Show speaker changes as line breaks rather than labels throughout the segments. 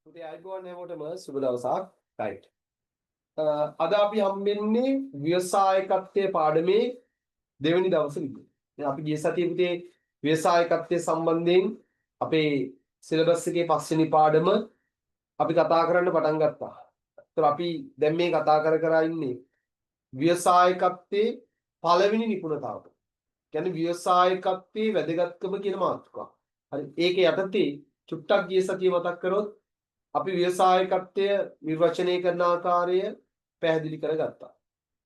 පුතේ අයිබෝන් හැමෝටම සුබ දවසක්. right. අද අපි හම්බෙන්නේ ව්‍යවසායකත්වයේ පාඩමේ දෙවෙනි දවසේ විදියට. දැන් අපි ගිය සතියේ පුතේ ව්‍යවසායකත්වයේ සම්බන්ධයෙන් අපේ සිලබස් එකේ පස්වෙනි පාඩම අපි කතා කරන්න පටන් ගත්තා. ඒතර අපි දැන් මේ කතා කර ඉන්නේ ව්‍යවසායකත්වයේ පළවෙනි නිපුණතාව. කියන්නේ ව්‍යවසායකත්වයේ වැදගත්කම කියන මාතෘකාව. හරි. ඒක යටතේ චුට්ටක් ගිය සතියේ මතක් කරොත් අපි ව්‍යවසායකත්වය නිර්වචනය කරන ආකාරය පැහැදිලි කරගත්තා.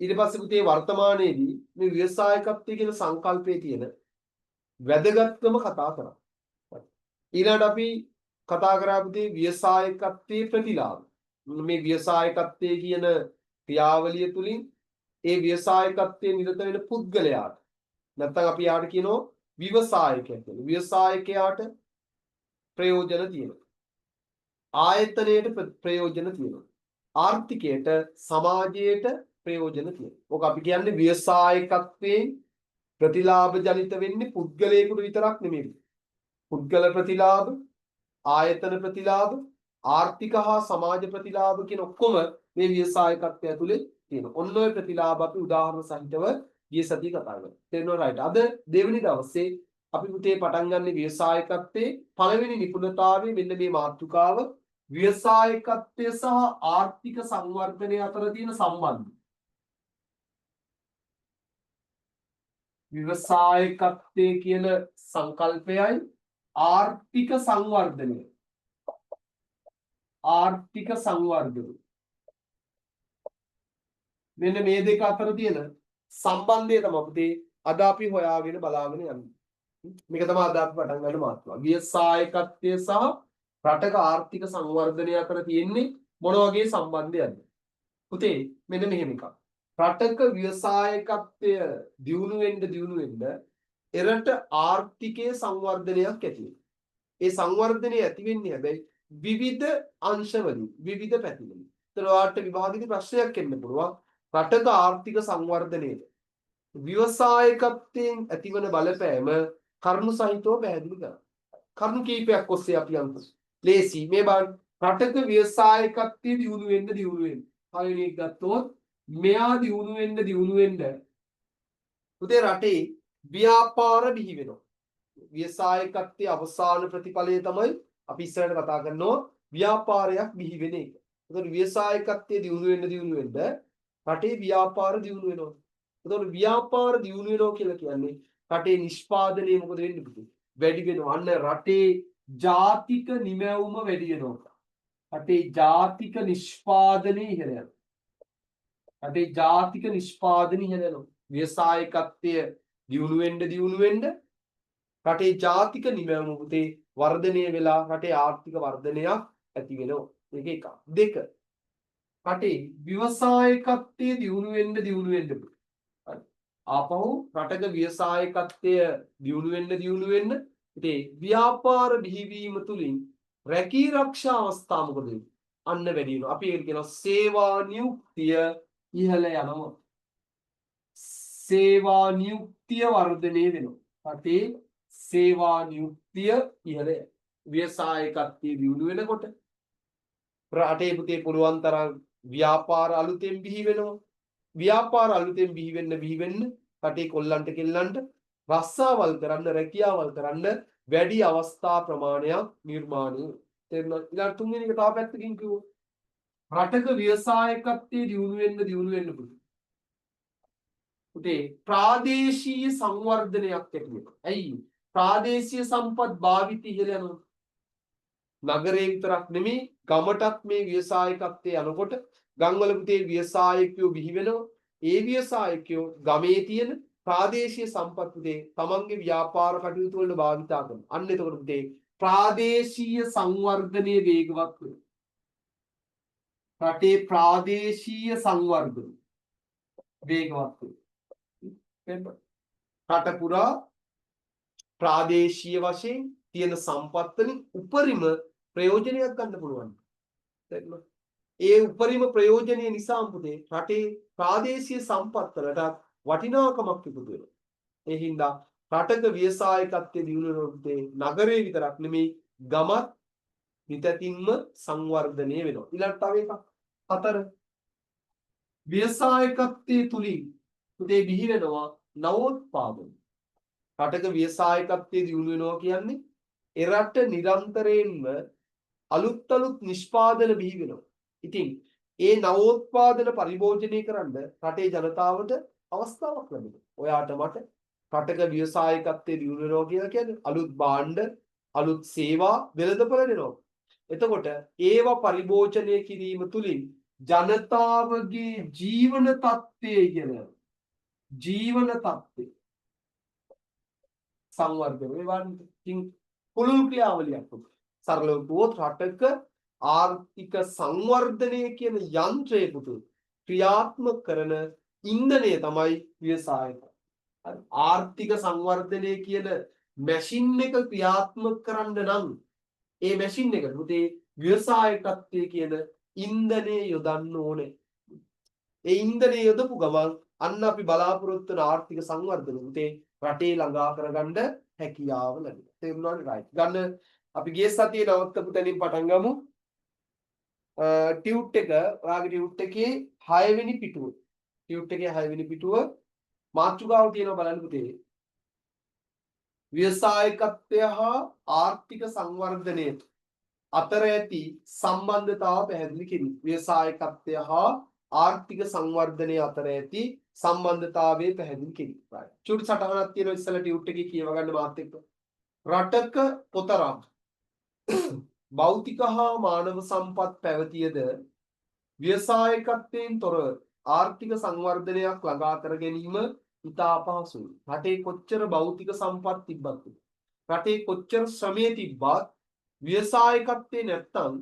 ඊට පස්සේ පුතේ වර්තමානයේදී මේ ව්‍යවසායකත්වය කියන සංකල්පයේ තියෙන වැදගත්කම කතා කරා. ඊළඟට අපි කතා කරා පුතේ ව්‍යවසායකත්වයේ ප්‍රතිලාභ. මේ ව්‍යවසායකත්වයේ කියන ක්‍රියාවලිය තුලින් ඒ ව්‍යවසායකත්වයේ නිරත වෙන පුද්ගලයාට නැත්නම් අපි යාට කියනවා ව්‍යවසායකයා කියලා. ව්‍යවසායකයාට ප්‍රයෝජන තියෙනවා. ආයතනයට ප්‍රයෝජන තියෙනවා. ආර්ථිකයට සමාජයට ප්‍රයෝජන තියෙනවා. ඔක අපි කියන්නේ ව්‍යවසායකත්වයෙන් ප්‍රතිලාභ ජනිත වෙන්නේ පුද්ගලයෙකුට විතරක් නෙමෙයි. පුද්ගල ප්‍රතිලාභ, ආයතන ප්‍රතිලාභ, ආර්ථික හා සමාජ ප්‍රතිලාභ කියන ඔක්කොම මේ ව්‍යවසායකත්වය ඇතුලේ තියෙනවා. ඔන්න ඔය ප්‍රතිලාභ අපි උදාහරණ සහිතව ගිය සතියේ කතා කරා. තේරෙනවද? රයිට්. අද දෙවෙනි දවසේ අපි පුතේ පටන් ගන්න ව්‍යවසායකත්වයේ පළවෙනි නිපුණතාවය මෙන්න මේ මාතෘකාව ව්‍යවසායකත්වය සහ ආර්ථික සංවර්ධනය අතර තියෙන සම්බන්ධය. ව්‍යවසායකත්වය කියන සංකල්පයයි ආර්ථික සංවර්ධනය. ආර්ථික සංවර්ධනය. මෙන්න මේ දෙක අතර තියෙන සම්බන්ධය තමයි පුතේ අද අපි හොයාගෙන බලාගෙන යන්නේ. මේක තමයි අද අපි පටන් ගන්න මාතෘකාව. ව්‍යවසායකත්වය සහ රටක ආර්ථික සංවර්ධනය අතර තියෙන්නේ මොන වගේ සම්බන්ධයක්ද? පුතේ මෙන්න මෙහෙම එකක්. රටක ව්‍යවසායකත්වය දියුණු වෙන්න එරට ආර්ථිකයේ සංවර්ධනයක් ඇති වෙනවා. ඒ සංවර්ධනය ඇති වෙන්නේ හැබැයි විවිධ අංශවලින් විවිධ පැතිවලින්. ඒතර ඔයාලට විභාගෙදී ප්‍රශ්නයක් එන්න පුළුවන්. රටක ආර්ථික සංවර්ධනයේ ව්‍යවසායකත්වයෙන් ඇතිවන බලපෑම කරුණු සහිතව පැහැදිලි කරනවා. කරුණු කීපයක් ඔස්සේ අපි යමු. ලේසි මේ බලන්න රටක ව්‍යවසායකත්වයේ දියුණු වෙන්න පළවෙනි එක ගත්තොත් මෙයා දියුණු වෙන්න උදේ රටේ ව්‍යාපාර බිහි වෙනවා. ව්‍යවසායකත්වයේ අවසාන ප්‍රතිඵලය තමයි අපි ඉස්සරහට කතා කරනවා ව්‍යාපාරයක් බිහි වෙන එක. ඒතකොට ව්‍යවසායකත්වයේ දියුණු වෙන්න රටේ ව්‍යාපාර දියුණු වෙනවා. ඒතකොට ව්‍යාපාර දියුණු වෙනවා කියලා කියන්නේ රටේ නිෂ්පාදනය මොකද වෙන්නේ පුතේ? වැඩි වෙනවා. අන්න රටේ ජාතික නිමැවුම වැඩි වෙනවා. රටේ ජාතික නිෂ්පාදනය ඉහළ යනවා. රටේ ජාතික නිෂ්පාදනය ඉහළ යනවා. ව්‍යවසායකත්වය දියුණු වෙන්න රටේ ජාතික නිමැවුම පුතේ වර්ධනය වෙලා රටේ ආර්ථික වර්ධනයක් ඇති වෙනවා. මේක එකක්. දෙක. රටේ ව්‍යවසායකත්වයේ දියුණු වෙන්න ආපහු රටක ව්‍යවසායකත්වය දියුණු වෙන්න ඉතින් ව්‍යාපාර බිහිවීම තුලින් රැකී ආරක්ෂා අවස්ථා මොකද වෙන්නේ? අන්න වැඩි වෙනවා. අපි ඒක කියනවා සේවා නියුක්තිය ඉහළ යනවා. සේවා නියුක්තිය වර්ධනය වෙනවා. රටේ සේවා නියුක්තිය ඉහළ යනවා. ව්‍යවසායකත්වයේ දියුණු වෙනකොට රටේ පුතේ පුළුවන් තරම් ව්‍යාපාර අලුතෙන් බිහි වෙනවා. ව්‍යාපාර අලුතෙන් බිහි වෙන්න රටේ කොල්ලන්ට කෙල්ලන්ට රස්සාවල් කරන්න රැකියාවල් කරන්න වැඩි අවස්ථා ප්‍රමාණයක් නිර්මාණය වෙනවා. ඊළඟ තුන්වෙනි එක තව පැත්තකින් කිව්වොත් රටක ව්‍යවසායකත්වයේ දියුණු වෙන්න පුතේ ප්‍රාදේශීය සංවර්ධනයක් ඇති වෙනවා. ඇයි? ප්‍රාදේශීය සම්පත් භාවිත ඉහළ යනවා. නගරේ විතරක් නෙමෙයි ගමටත් මේ ව්‍යවසායකත්වයේ යනකොට ගම්වල පුතේ ව්‍යවසායකයෝ බිහි වෙනවා. ඒ ව්‍යවසායකයෝ ගමේ තියෙන ප්‍රාදේශීය සම්පත් පුතේ තමන්ගේ ව්‍යාපාර කටයුතු වලට භාවිතා කරනවා. අන්න එතකොට පුතේ ප්‍රාදේශීය සංවර්ධනයේ වේගවත් වෙනවා. රටේ ප්‍රාදේශීය සංවර්ධනය වේගවත් වෙනවා. රට පුරා ප්‍රාදේශීය වශයෙන් තියෙන සම්පත් වලින් උපරිම ප්‍රයෝජනයක් ගන්න පුළුවන්. තේරුණා? ඒ උපරිම ප්‍රයෝජනීය නිසා පුතේ රටේ ප්‍රාදේශීය සම්පත් වලට වටිනාකමක් ඉතුරු වෙනවා. ඒ හින්දා රටක ව්‍යවසායකත්වයේ දියුණු වෙනකොට නගරේ විතරක් නෙමෙයි ගමත් නිතැතින්ම සංවර්ධනය වෙනවා. ඊළඟට තව එකක් 4 ව්‍යවසායකත්වයේ තුලින් උදේ බිහි වෙනවා නවෝත්පාදන. රටක ව්‍යවසායකත්වයේ දියුණු වෙනවා කියන්නේ එරට නිරන්තරයෙන්ම අලුත් නිෂ්පාදන බිහි වෙනවා. ඉතින් ඒ නවෝත්පාදන පරිභෝජනය කරන්න රටේ ජනතාවට අවස්ථාවක් ලැබෙනවා. ඔයාට මට රටක ව්‍යවසායකත්වයේ දියුණු වෙනවා කියලා කියන්නේ අලුත් භාණ්ඩ, අලුත් සේවා වෙළඳපොළ දෙනවා. එතකොට ඒව පරිභෝජනය කිරීම තුළින් ජනතාවගේ ජීවන තත්ත්වය ජීවන තත්ත්වය සංවර්ධනය වෙනවා. පුළුල් ක්‍රියාවලියක් සරලව කිව්වොත් රටක ආර්ථික සංවර්ධනය කියන යන්ත්‍රයකට ක්‍රියාත්මක කරන ඉන්ධනය තමයි ව්‍යවසායක. ආර්ථික සංවර්ධනය කියන මැෂින් එක ක්‍රියාත්මක කරන්න නම් ඒ මැෂින් එකට පුතේ ව්‍යවසායකත්වයේ කියන ඉන්ධනය යොදන්න ඕනේ. ඒ ඉන්ධනය යොදපු ගමන් අන්න අපි බලාපොරොත්තු වෙන ආර්ථික සංවර්ධනය පුතේ රටේ ළඟා කරගන්න හැකියාව ලැබෙනවා. තේරුණාද? රයිට්. ගන්න අපි ගිය සතියේ නවත්තපු තැනින් පටන් ගමු. ටියුට් එක ඔයාගේ ටියුට් එකේ 6 වෙනි පිටුව. ටියුට් එකේ 6 වෙනි පිටුව මාතෘකාව තියෙනවා බලන්න පුතේ. ව්‍යවසායකත්වය හා ආර්ථික සංවර්ධනය අතර ඇති සම්බන්ධතාව පැහැදිලි කිරීම. ව්‍යවසායකත්වය හා ආර්ථික සංවර්ධනය අතර ඇති සම්බන්ධතාවය පැහැදිලි කිරීම. right. චුටි සටහනක් තියෙනවා ඉස්සලා ටියුට් එකේ කියව ගන්න මාත් එක්ක. රටක කොතරම් භෞතික හා මානව සම්පත් පැවතියද ව්‍යවසායකත්වයෙන් තොරව ආර්ථික සංවර්ධනයක් ළඟා කර ගැනීම ඉතා අපහසුයි. රටේ කොච්චර භෞතික සම්පත් තිබ්බත් රටේ කොච්චර ශ්‍රමය තිබ්බත් ව්‍යවසායකත්වයේ නැත්තම්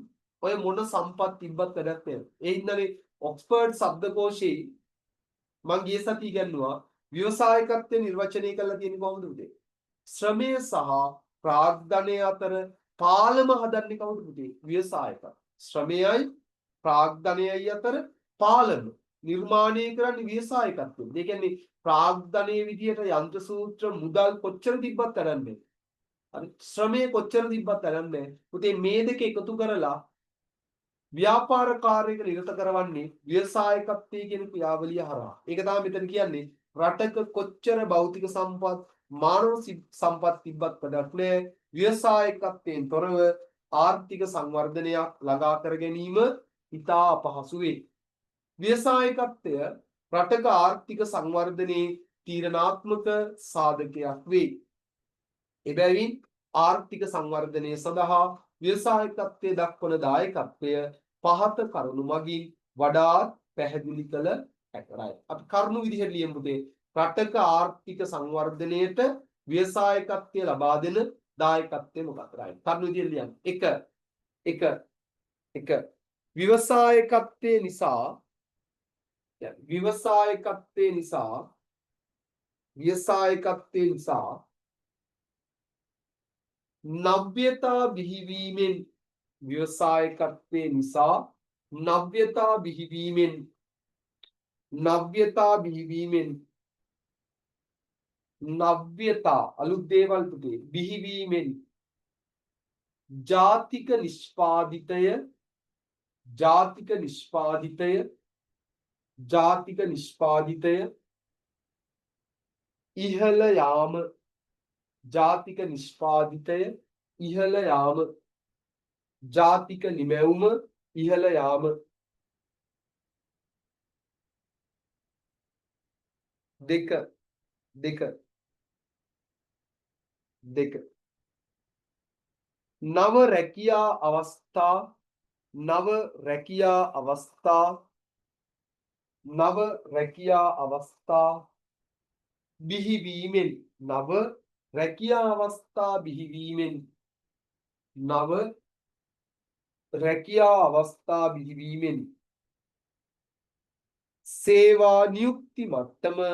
ඔය මොන සම්පත් තිබ්බත් වැඩක් නැහැ. ඒ හින්දානේ ඔක්ස්ෆර්ඩ් શબ્දකෝෂයේ මම ගිය සතිය ඉගෙනුවා ව්‍යවසායකත්වය නිර්වචනය කරලා තියෙන්නේ කොහොමද උදේ? ශ්‍රමය සහ ප්‍රාග්ධනය අතර පාලම හදන්නේ කවුද පුතේ? ව්‍යවසායක. ශ්‍රමයයි ප්‍රාග්ධනයයි අතර පාලම නිර්මාණය කරන්නේ ව්‍යවසායකත්වය. ඒ කියන්නේ ප්‍රාග්ධනයේ විදියට යන්ත්‍ර සූත්‍ර මුදල් කොච්චර තිබ්බත් කරන්නේ. හරි ශ්‍රමය කොච්චර තිබ්බත් කරන්නේ. පුතේ මේ දෙක එකතු කරලා ව්‍යාපාර කාර්යයක නිරත කරවන්නේ ව්‍යවසායකත්වයේ කියන ක්‍රියාවලිය හරහා. ඒක තමයි මෙතන කියන්නේ රටක කොච්චර භෞතික සම්පත් මානව සම්පත් තිබ්බත් වැඩක් නෑ. ව්‍යවසායකත්වයෙන් තොරව ආර්ථික සංවර්ධනයක් ළඟා කර ගැනීම ඉතා අපහසු වේ. ව්‍යවසායකත්වය රටක ආර්ථික සංවර්ධනයේ තීරණාත්මක සාධකයක් වේ. එබැවින් ආර්ථික සංවර්ධනය සඳහා ව්‍යවසායකත්වයේ දක්වන දායකත්වය පහත කරුණු මගින් වඩාත් පැහැදිලි කළ හැකියි. අපි කරුණු විදිහට ලියමු පුතේ. රටක ආර්ථික සංවර්ධනයට ව්‍යවසායකත්වය ලබා දෙන දායකත්වය මොකක්දයි? කරුණු විදිහට ලියන්න. 1 ව්‍යවසායකත්වයේ නිසා නව්‍යතා බිහිවීමෙන් ව්‍යවසායකත්වයේ නිසා නව්‍යතා අලුත් දේවල් පුතේ බිහිවීමෙන් ජාතික නිෂ්පාදිතය ඉහළ යාම ජාතික නිමැවුම ඉහළ යාම දෙක නව රැකියා අවස්ථා බිහිවීමෙන් සේවා නියුක්ති මට්ටම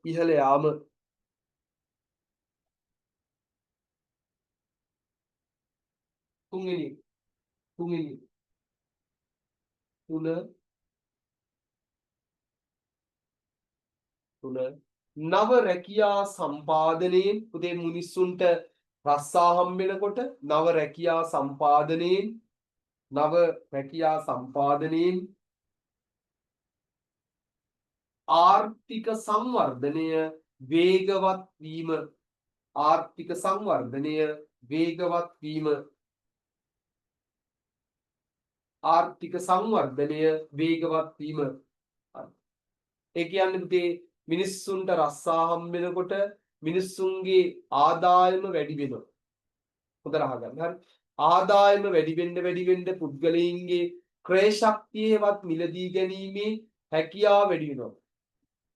ඉහළ යාම තුන තුන නව රැකියා සම්පාදනයෙන් පුතේ මිනිස්සුන්ට රස්සා හම්බ වෙනකොට නව රැකියා සම්පාදනයෙන් ආර්ථික සංවර්ධනය වේගවත් වීම ආර්ථික සංවර්ධනය වේගවත් වීම ආර්ථික සංවර්ධනය වේගවත් වීම ඒ කියන්නේ පුතේ මිනිස්සුන්ට රස්සා හම්බ වෙනකොට මිනිස්සුන්ගේ ආදායම වැඩි වෙනවා. හොඳට අහගන්න. හරි. ආදායම වැඩි වෙන්න පුද්ගලයින්ගේ ක්‍රය ශක්තියවත් මිලදී ගැනීමේ හැකියාව වැඩි වෙනවා.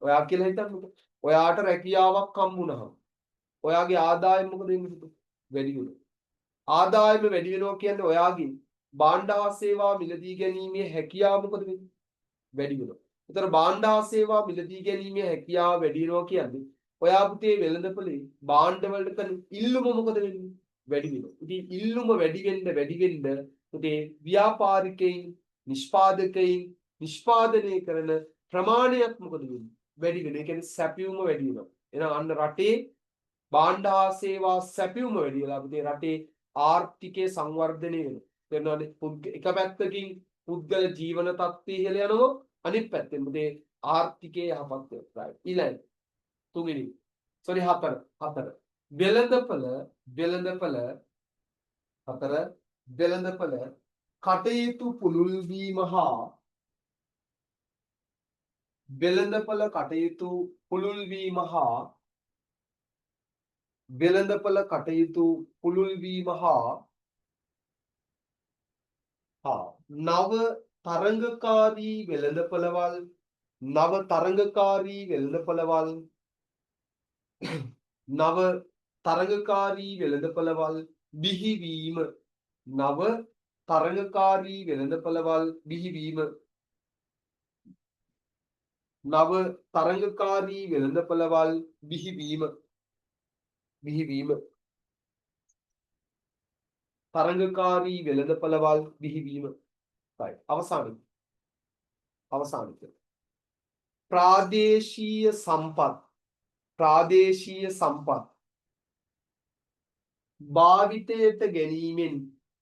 ඔයා කියලා හිතන්නකෝ. ඔයාට රැකියාවක් හම්බුනහම ඔයාගේ ආදායම මොකද වෙන්නේ? වැඩි වෙනවා. ආදායම වැඩි වෙනවා කියන්නේ ඔයාගේ භාණ්ඩ හා සේවා මිලදී ගැනීමේ හැකියාව මොකද වෙන්නේ? වැඩි වෙනවා. ඒතර භාණ්ඩ හා සේවා මිලදී ගැනීමේ හැකියාව වැඩි වෙනවා කියන්නේ ඔයා පුතේ වෙළඳපොලේ භාණ්ඩ වලට කරන ඉල්ලුම මොකද වෙන්නේ? වැඩි වෙනවා. ඉතින් ඉල්ලුම වැඩි වෙන්න පුතේ ව්‍යාපාරිකයින් නිෂ්පාදකයින් නිෂ්පාදනය කරන ප්‍රමාණයක් මොකද වෙන්නේ? වැඩි වෙනවා. ඒ කියන්නේ සැපයුම වැඩි වෙනවා. එහෙනම් අන්න රටේ භාණ්ඩ හා සේවා සැපයුම වැඩි වෙලා පුතේ රටේ ආර්ථිකයේ සංවර්ධනය වෙනවා. තේරෙනවද? එක පැත්තකින් පුද්ගල ජීවන තත්ත්වය ඉහළ යනවා අනිත් පැත්තෙන් පුතේ ආර්ථිකයේ යහපත් වෙනවා. ඊළඟ තුන්වෙනි හතර වෙළඳපළ කටයුතු පුළුල් වීම හා නව තරඟකාරී වෙළඳපළවල් බිහිවීම right අවසානික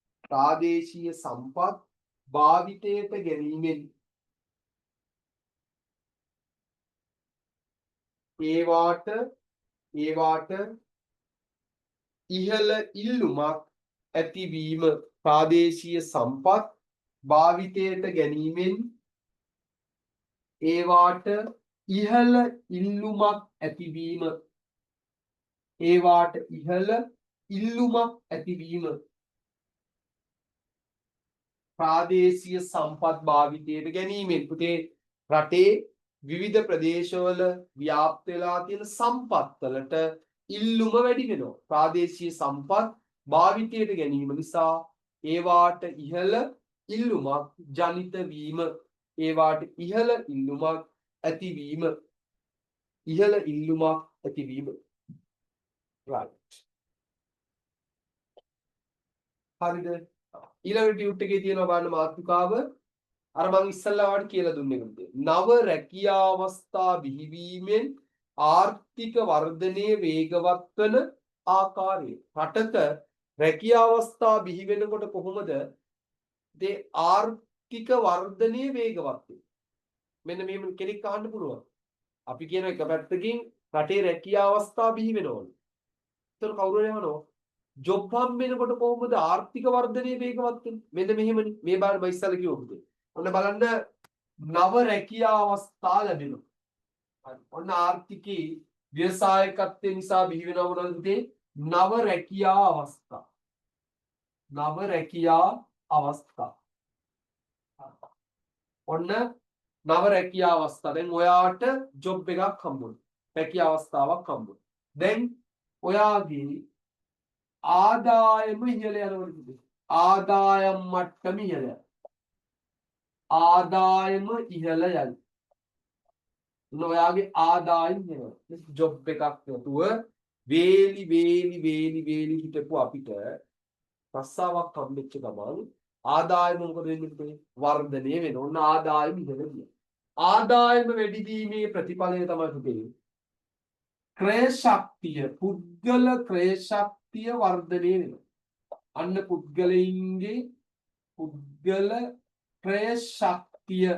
ප්‍රාදේශීය සම්පත් භාවිතයට ගැනීමෙන් ඒවාට ඉහළ ඉල්ලුමක් ඇතිවීම ප්‍රාදේශීය සම්පත් භාවිතයට ගැනීමෙන් ඒවාට ඉහළ ඉල්ලුමක් ඇතිවීම ප්‍රාදේශීය සම්පත් භාවිතයට ගැනීමෙන් පුතේ රටේ විවිධ ප්‍රදේශවල ව්‍යාප්ත වෙලා තියෙන සම්පත් වලට ඉල්ලුම වැඩි වෙනවා. ප්‍රාදේශීය සම්පත් භාවිතයට ගැනීම නිසා ඒවාට ඉහළ ඉල්ලුමක් ජනිත වීම ඇතිවීම right හරිද? ඊළඟ ටියුට් එකේ තියෙනවා බලන්න මාතෘකාව අර මම ඉස්සල්ලා වාට කියලා දුන්නේ නෙමෙයි. නව රැකියා අවස්ථා බිහිවීමෙන් ආර්ථික වර්ධනයේ වේගවත් වන ආකාරය. රටක රැකියා අවස්ථා බිහි වෙනකොට කොහොමද ඒ ආර්ථික වර්ධනයේ වේගවත් වෙන්නේ? මෙන්න මෙහෙම කෙනෙක් අහන්න පුළුවන්. අපි කියන එක පැත්තකින් රටේ රැකියා අවස්ථා බිහි වෙනවලු. ඒතර කවුරු යනවද? ජොබ් හම් වෙනකොට කොහොමද ආර්ථික වර්ධනයේ වේගවත් වෙන්නේ? මෙන්න මෙහෙමනේ. මේ බාර මම ඉස්සල්ලා කිව්වොත්. ඔන්න බලන්න නව රැකියා අවස්ථා ලැබෙනවා. හරි. ඔන්න ආර්ථිකී ව්‍යවසායකත්වය නිසා බිහි වෙනව මොනවද? නව රැකියා අවස්ථා. ඔන්න නව රැකියා අවස්ථා. දැන් ඔයාට ජොබ් එකක් හම්බුණා. රැකියා අවස්ථාවක් හම්බුණා. දැන් ඔයාගේ ආදායම ඉහළ යනවලුද? ආදායම් මට්ටම ඉහළ යනවා. ආදායම ඉහළ යනවා. ඔයාගේ ආදායම ඉහළ. ජොබ් එකක් නැතුව වේලි හිටපු අපිට රස්සාවක් හම්බෙච්ච ගමන් ආදායම මොකද වෙන්නේ? වර්ධනය වෙනවා. ඔන්න ආදායම ඉහළ ගියා. ආදායම වැඩි වීමේ ප්‍රතිඵලය තමයි පුතේ ක්‍රය ශක්තිය පුද්ගල ක්‍රය ශක්තිය වර්ධනය වෙනවා. අන්න පුද්ගලයින්ගේ පුද්ගල ක්‍රය ශක්තිය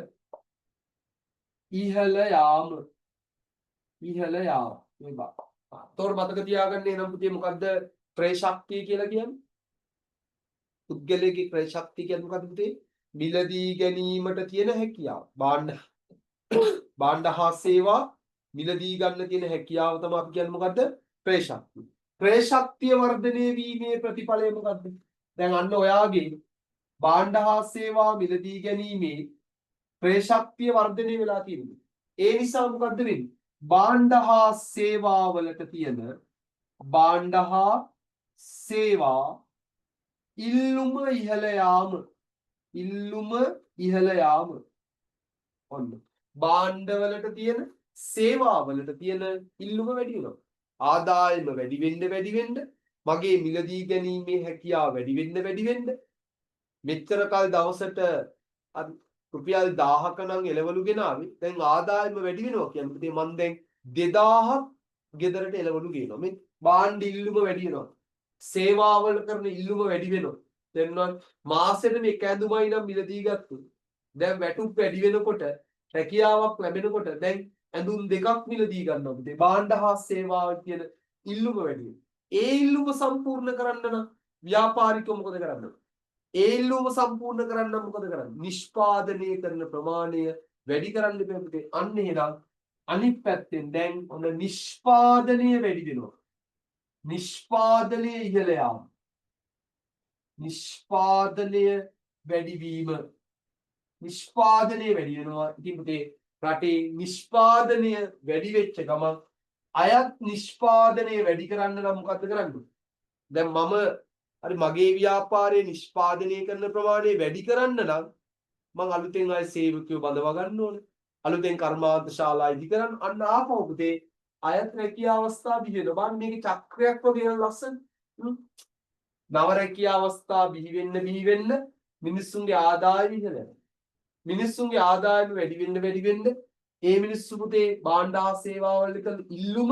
ඉහළ යාම මේ බා. තෝර මතක තියාගන්න එනම් පුතේ මොකද්ද ක්‍රය ශක්තිය කියලා කියන්නේ? පුද්ගලයේ ක්‍රය ශක්තිය කියන්නේ මොකද්ද පුතේ? මිලදී ගැනීමට තියෙන හැකියාව. භාණ්ඩ හා සේවා මිලදී ගන්න තියෙන හැකියාව තමයි අපි කියන්නේ මොකද්ද? ක්‍රය ශක්තිය. ක්‍රය ශක්තිය වර්ධනය වීමේ ප්‍රතිඵලය මොකද්ද? දැන් අන්න ඔයාගේ භාණ්ඩ හා සේවා මිලදී ගැනීමේ ක්‍රය ශක්තිය වර්ධනය වෙලා තියෙනවා. ඒ නිසා මොකද්ද වෙන්නේ? භාණ්ඩ හා සේවා වලට තියෙන භාණ්ඩ හා සේවා ඉල්ලුම ඉහළ යාම ඔන්න භාණ්ඩ වලට තියෙන සේවා වලට තියෙන ඉල්ලුම වැඩි වෙනවා. ආදායම වැඩි වෙන්න මගේ මිලදී ගැනීමේ හැකියාව වැඩි වෙන්න මෙච්චර කල් දවසට රුපියල් 1000ක නම් එළවලු ගෙනාවේ දැන් ආදායම වැඩි වෙනවා කියන්නේ මම දැන් 2000ක් ගෙදරට එළවලු ගේනවා මේ භාණ්ඩ ඉල්ලුම වැඩි වෙනවා සේවාවල කරන ඉල්ලුම වැඩි වෙනවා දැන් මාසෙට මේ කැඳුමයි නම් මිලදී ගත්තොත් දැන් වැටුප් වැඩි වෙනකොට හැකියාවක් ලැබෙනකොට දැන් ඇඳුම් දෙකක් මිලදී ගන්නවා පුතේ භාණ්ඩ හා සේවාව කියන ඉල්ලුම වැඩි වෙනවා ඒ ඉල්ලුම සම්පූර්ණ කරන්න නම් ව්‍යාපාරිකව මොකද කරන්නේ ඒ ඉල්ලුම සම්පූර්ණ කරන්න මොකද කරන්නේ? නිෂ්පාදනය කරන ප්‍රමාණය වැඩි කරන්න බෑ. අන්න එහෙනම් අනිත් පැත්තෙන් දැන් ඔන්න නිෂ්පාදනය වැඩි වෙනවා. නිෂ්පාදනය ඉහළ යාම. නිෂ්පාදනය වැඩි වීම. නිෂ්පාදනය වැඩි වෙනවා. ඉතින් පුතේ රටේ නිෂ්පාදනය වැඩි වෙච්ච ගමන් අයත් නිෂ්පාදනය වැඩි කරන්න නම් මොකද කරන්නේ? දැන් මම හරි මගේ ව්‍යාපාරයේ නිෂ්පාදනය කරන ප්‍රමාණය වැඩි කරන්න නම් මම අලුතෙන් ආයේ සේවකයෝ බඳවා ගන්න ඕනේ. අලුතෙන් කර්මාන්ත ශාලා ඉදි කරන්න අන්න ආපහු පුතේ අයත් රැකියා අවස්ථා බිහි වෙනවා. බලන්න මේකේ චක්‍රයක් වගේ යන ලස්සන. නව රැකියා අවස්ථා බිහි වෙන්න මිනිස්සුන්ගේ ආදායම ඉහළ යනවා. මිනිස්සුන්ගේ ආදායම වැඩි වෙන්න ඒ මිනිස්සු පුතේ භාණ්ඩ හා සේවා වලට ඉල්ලුම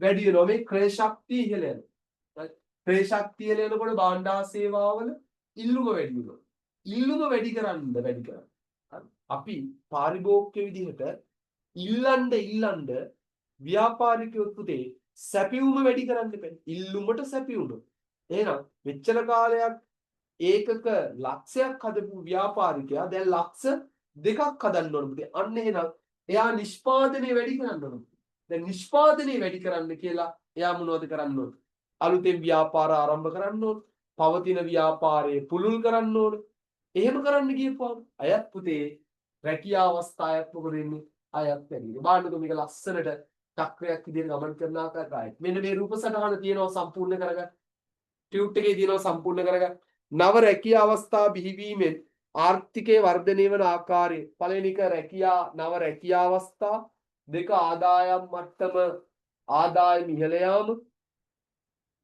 වැඩි වෙනවා. මේ ක්‍රය ශක්තිය ඉහළ යනවා. ක්‍රය ශක්තිය ලෙනකොට භාණ්ඩ හා සේවාවල ඉල්ලුම වැඩි වෙනවා. ඉල්ලුම වැඩි කරන්න. අපි පාරිභෝගික විදිහට ඉල්ලන්න ව්‍යාපාරිකයොත් පුතේ සැපියුම වැඩි කරන්න බෑ. ඉල්ලුමට සැපියුම. එහෙනම් මෙච්චර කාලයක් ඒකක ලක්ෂයක් හදපු ව්‍යාපාරිකයා දැන් ලක්ෂ දෙකක් හදන්න ඕන පුතේ. අන්න එහෙනම් එයා නිෂ්පාදනය වැඩි කරන්න ඕන. දැන් නිෂ්පාදනය වැඩි කරන්න කියලා එයා මොනවද කරන්න ඕන? අලුතෙන් ව්‍යාපාර ආරම්භ කරන්න ඕන. පවතින ව්‍යාපාරයේ පුළුල් කරන්න ඕන. එහෙම කරන්න ගියපුවම අයත් පුතේ රැකියා අවස්ථාවක් මොකද වෙන්නේ? අයත් වැඩි. බලන්නකො මේක ලස්සනට චක්‍රයක් විදිහට ගමන් කරන ආකාරයයි. මෙන්න මේ රූප සටහන තියෙනවා සම්පූර්ණ කරගන්න. ටියුට් එකේ තියෙනවා සම්පූර්ණ කරගන්න. නව රැකියා අවස්ථා බිහිවීමෙන් ආර්ථිකයේ වර්ධනය වන ආකාරය පළවෙනි එක නව රැකියා අවස්ථා දෙක ආදායම් මට්ටම ආදායම ඉහළ යාම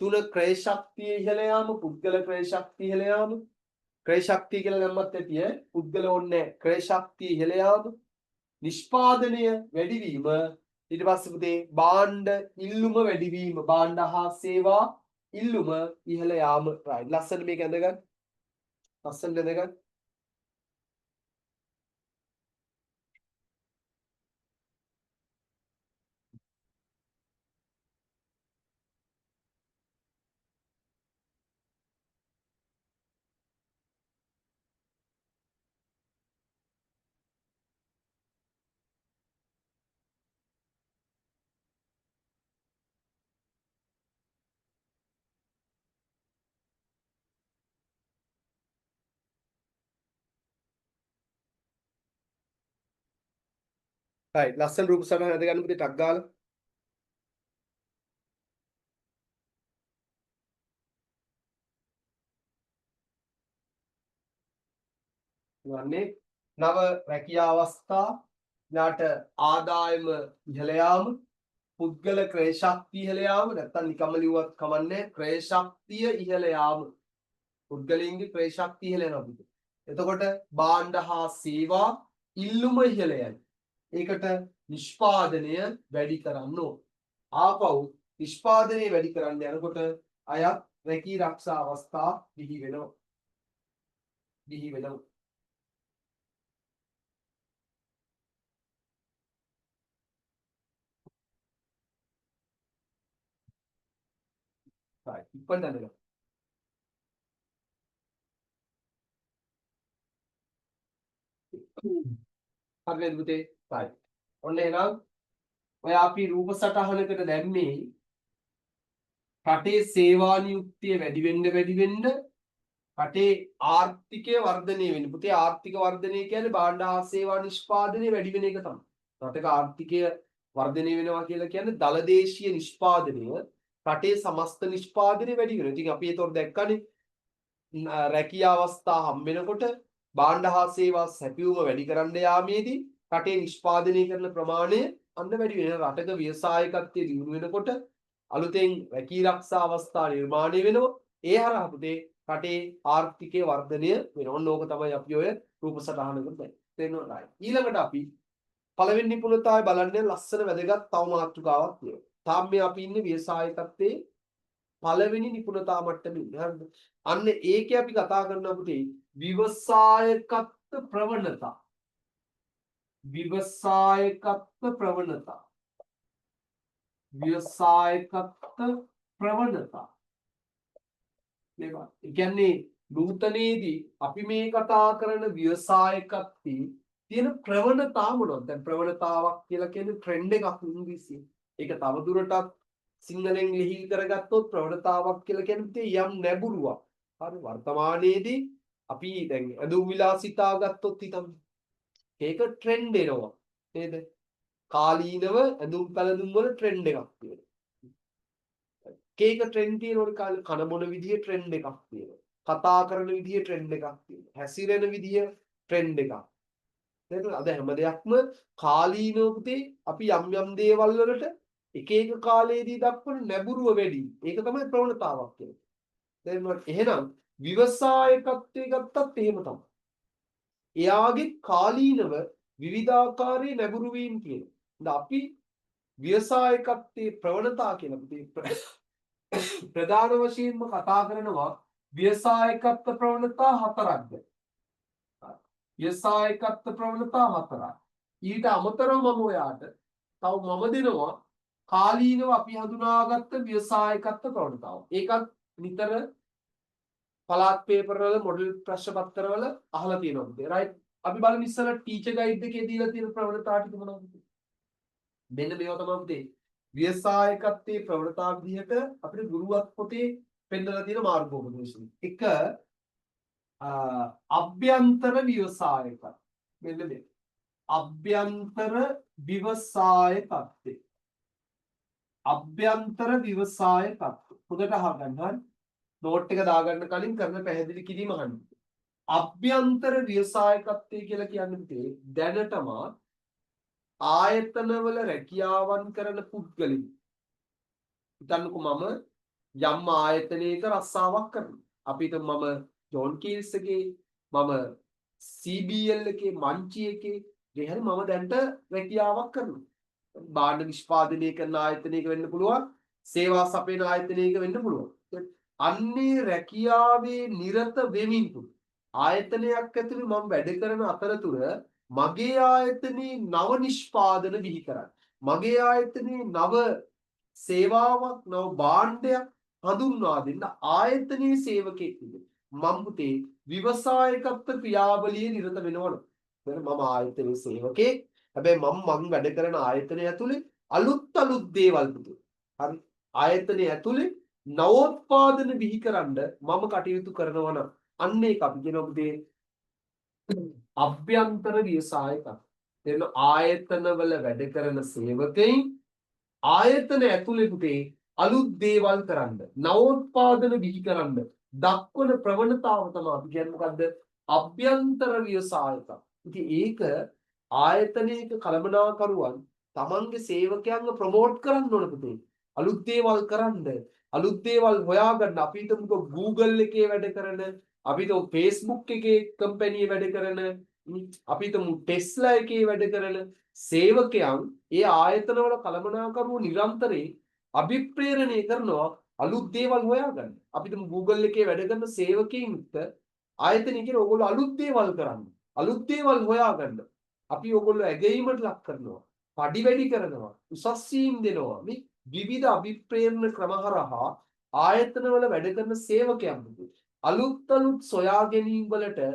තුන ක්‍රය ශක්තිය ඉහළ යාම පුද්ගල ක්‍රය ශක්තිය ඉහළ යාම ක්‍රය ශක්තිය කියලා දැම්මත් ඇති පුද්ගල ඕනේ ක්‍රය ශක්තිය ඉහළ යාම නිෂ්පාදනය වැඩි වීම ඊට පස්සේ පුතේ භාණ්ඩ ඉල්ලුම වැඩි වීම භාණ්ඩ හා සේවා ඉල්ලුම ඉහළ යාම right ලස්සන මේක ඇඳගන්න ලස්සන ඇඳගන්න right ලස්සන රූප සටහන ඇඳගන්න පුතේ ටක් ගාලා වන්නේ නව රැකියා අවස්ථා ඊට ආදායම ඉහළ යාම පුද්ගල ක්‍රය ශක්තිය ඉහළ යාම නැත්තම් නිකම්ම ලිව්වත් කමන්නේ ක්‍රය ශක්තිය ඉහළ යාම පුද්ගලයන්ගේ ක්‍රය ශක්තිය ඉහළ යනවා පුතේ. එතකොට භාණ්ඩ හා සේවා ඉල්ලුම ඉහළ යනවා. ඒකට නිෂ්පාදනය වැඩි කරන්න ඕන. ආපහු නිෂ්පාදනය වැඩි කරන්න යනකොට අයත් රැකී ආරක්ෂා අවස්ථා බිහි වෙනවා. බිහි වෙනවා. හරි. ඉක්මනට හරිද පුතේ? හරි. ඔන්න එහෙනම් ඔය අපි රූප සටහනකට දැම්මේ රටේ සේවා නියුක්තිය වැඩි වෙන්න රටේ ආර්ථිකය වර්ධනය වෙන්න. පුතේ ආර්ථික වර්ධනය කියන්නේ භාණ්ඩ හා සේවා නිෂ්පාදනය වැඩි වෙන එක තමයි. රටක ආර්ථිකය වර්ධනය වෙනවා කියලා කියන්නේ දලදේශීය නිෂ්පාදනය රටේ සමස්ත නිෂ්පාදනය වැඩි වෙනවා. ඉතින් අපි ඒතොර දැක්කනේ රැකිය අවස්ථා හම් වෙනකොට භාණ්ඩ හා සේවා සැපයුම වැඩි කරන්න යාමේදී රටේ නිෂ්පාදනය කරන ප්‍රමාණය අන්න වැඩි වෙන. රටක ව්‍යවසායකත්වයේ දියුණු වෙනකොට අලුතෙන් රැකී ආරක්ෂා අවස්ථා නිර්මාණය වෙනවා. ඒ හරහා පුතේ රටේ ආර්ථිකයේ වර්ධනය වෙනවා. ඕන ඕක තමයි අපි ඔය රූප සටහනකට තේරෙනවා. ඊළඟට අපි පළවෙනි නිපුණතාවය බලන්නේ ලස්සන වැදගත් තව මාතෘකාවක් තියෙනවා. තාම මේ අපි ඉන්නේ ව්‍යවසායකත්වයේ පළවෙනි නිපුණතා මට්ටමේ. හරිද? අන්න ඒකේ අපි කතා කරනවා පුතේ ව්‍යවසායකත්ව ප්‍රවණතා. ව්‍යවසායකත්ව ප්‍රවණතා. ව්‍යවසායකත්ව ප්‍රවණතා. මේවා. ඒ කියන්නේ නූතනයේදී අපි මේ කතා කරන ව්‍යවසායකත්වයේ තියෙන ප්‍රවණතා මොනවද? දැන් ප්‍රවණතාවක් කියලා කියන්නේ ට්‍රෙන්ඩ් එකක් ඉංග්‍රීසියෙන්. ඒක තවදුරටත් සිංහලෙන් ලිහිල් කරගත්තොත් ප්‍රවණතාවක් කියලා කියන්නේ යම් නැඹුරුවක්. හරි වර්තමානයේදී අපි දැන් ඇඳුම් විලාසිතා ගත්තොත් හිතමු. ඒක ට්‍රෙන්ඩ් එනවා. නේද? කාලීනව ඇඳුම් පැළඳුම් වල ට්‍රෙන්ඩ් එකක් තියෙනවා. කේක ට්‍රෙන්ඩ් තියෙනවනේ කාලේ කන බොන විදිය ට්‍රෙන්ඩ් එකක් තියෙනවා. කතා කරන විදිය ට්‍රෙන්ඩ් එකක් තියෙනවා. හැසිරෙන විදිය ට්‍රෙන්ඩ් එකක්. නේද? අද හැම දෙයක්ම කාලීනව පුතේ අපි යම් යම් දේවල් වලට එක එක කාලයේදී දක්වන නැඹුරුව වැඩි. ඒක තමයි ප්‍රවණතාවක් කියන්නේ. දැන් එහෙනම් ව්‍යවසායකත්වයේ ගත්තත් එහෙම තමයි. එයාගේ කාලීනව විවිධාකාරයේ නැඹුරු වීම කියනවා. දැන් අපි ව්‍යවසායකත්වයේ ප්‍රවණතා කියන පුතේ ප්‍රධාන වශයෙන්ම කතා කරනවා ව්‍යවසායකත්ව ප්‍රවණතා හතරක්ද. ව්‍යවසායකත්ව ප්‍රවණතා හතරක්. ඊට අමතරව මම ඔයාට තව මම දෙනවා කාලීනව අපි හඳුනාගත්ත ව්‍යවසායකත්ව ප්‍රවණතාව. ඒකත් නිතර පළාත් පේපර් වල මොඩල් ප්‍රශ්න පත්‍ර වල අහලා තියෙනවා. රයිට්. අපි බලමු ඉස්සර ටීචර් ගයිඩ් එකේ දීලා තියෙන ප්‍රවණතා ටික මොනවද? මෙන්න මේවා තමයි පුතේ. ව්‍යවසායකත්වයේ ප්‍රවණතා විදිහට අපිට ගුරුවත් පොතේ පෙන්නලා තියෙන මාර්ගෝපදේශය. එක අභ්‍යන්තර ව්‍යවසායක. මෙන්න මේ. අභ්‍යන්තර ව්‍යවසායකත්වය. අභ්‍යන්තර ව්‍යවසායකත්වය. හොඳට අහගන්න හරි. නෝට් එක දාගන්න කලින් කරන පැහැදිලි කිරීම අහන්න. අභ්‍යන්තර ව්‍යවසායකත්වය කියලා කියන්නේ දැනටම ආයතනවල රැකියාවන් කරන පුද්ගලයන්. හිතන්නකෝ මම යම් ආයතනයක රස්සාවක් කරනවා. අපි හිතමු මම ජෝන් කීල්ස් එකේ මම CBL එකේ මංචි එකේ එහෙනම් මම දැන්ට රැකියාවක් කරනවා. භාණ්ඩ නිෂ්පාදනය කරන ආයතනයක වෙන්න පුළුවන්, සේවා සපයන ආයතනයක වෙන්න පුළුවන්. අන්නේ රැකියාවේ නිරත වෙමින් ආයතනයක් ඇතුළේ මම වැඩ කරන අතරතුර මගේ ආයතනයේ නව නිෂ්පාදන බිහි කරන්න. මගේ ආයතනයේ නව සේවාවක් නව භාණ්ඩයක් හඳුන්වා දෙන්න ආයතනයේ සේවකෙක් විදිහට මම පුතේ ව්‍යවසායකත්ව ක්‍රියාවලියේ නිරත වෙනවලු. මම ආයතනයේ සේවකෙක්. හැබැයි මම වැඩ කරන ආයතනය ඇතුලේ අලුත් දේවල් පුතේ. හරි. ආයතනයේ ඇතුලේ නවෝත්පාදන බිහි කරන්න මම කටයුතු කරනවා නම් අන්න ඒක අපි කියනවා පුතේ අභ්‍යන්තර ව්‍යවසායකත්වය. එන ආයතනවල වැඩ කරන සේවකයින් ආයතන ඇතුලේ පුතේ අලුත් දේවල් කරන්න, නවෝත්පාදන බිහි කරන්න දක්වන ප්‍රවණතාව තමයි අපි කියන්නේ මොකද්ද? අභ්‍යන්තර ව්‍යවසායකත්වය. ඉතින් ඒක ආයතනයක කළමනාකරුවන් තමන්ගේ සේවකයන්ව ප්‍රොමෝට් කරන්න ඕන පුතේ. අලුත් දේවල් කරන්න, අලුත් දේවල් හොයාගන්න. අපි හිතමුකෝ Google එකේ වැඩ කරන, අපි හිතමු Facebook එකේ කම්පැනි වැඩ කරන, අපි හිතමු ටෙස්ලා එකේ වැඩ කරන සේවකයන් ඒ ආයතනවල කළමනාකරුවෝ නිරන්තරයෙන් අභිප්‍රේරණය කරනවා අලුත් දේවල් හොයාගන්න. අපි හිතමු Google එකේ වැඩ කරන සේවකයින්ට ආයතනය කියන ඕගොල්ලෝ අලුත් දේවල් කරන්න. අලුත් දේවල් හොයාගන්න. අපි ඕගොල්ලෝ ඇගීමට ලක් කරනවා. පඩි වැඩි කරනවා. උසස් වීම් දෙනවා. මේ විවිධ අභිප්‍රේරණ ක්‍රම හරහා ආයතනවල වැඩ කරන සේවකයන්ට අලුත් සොයා ගැනීම වලට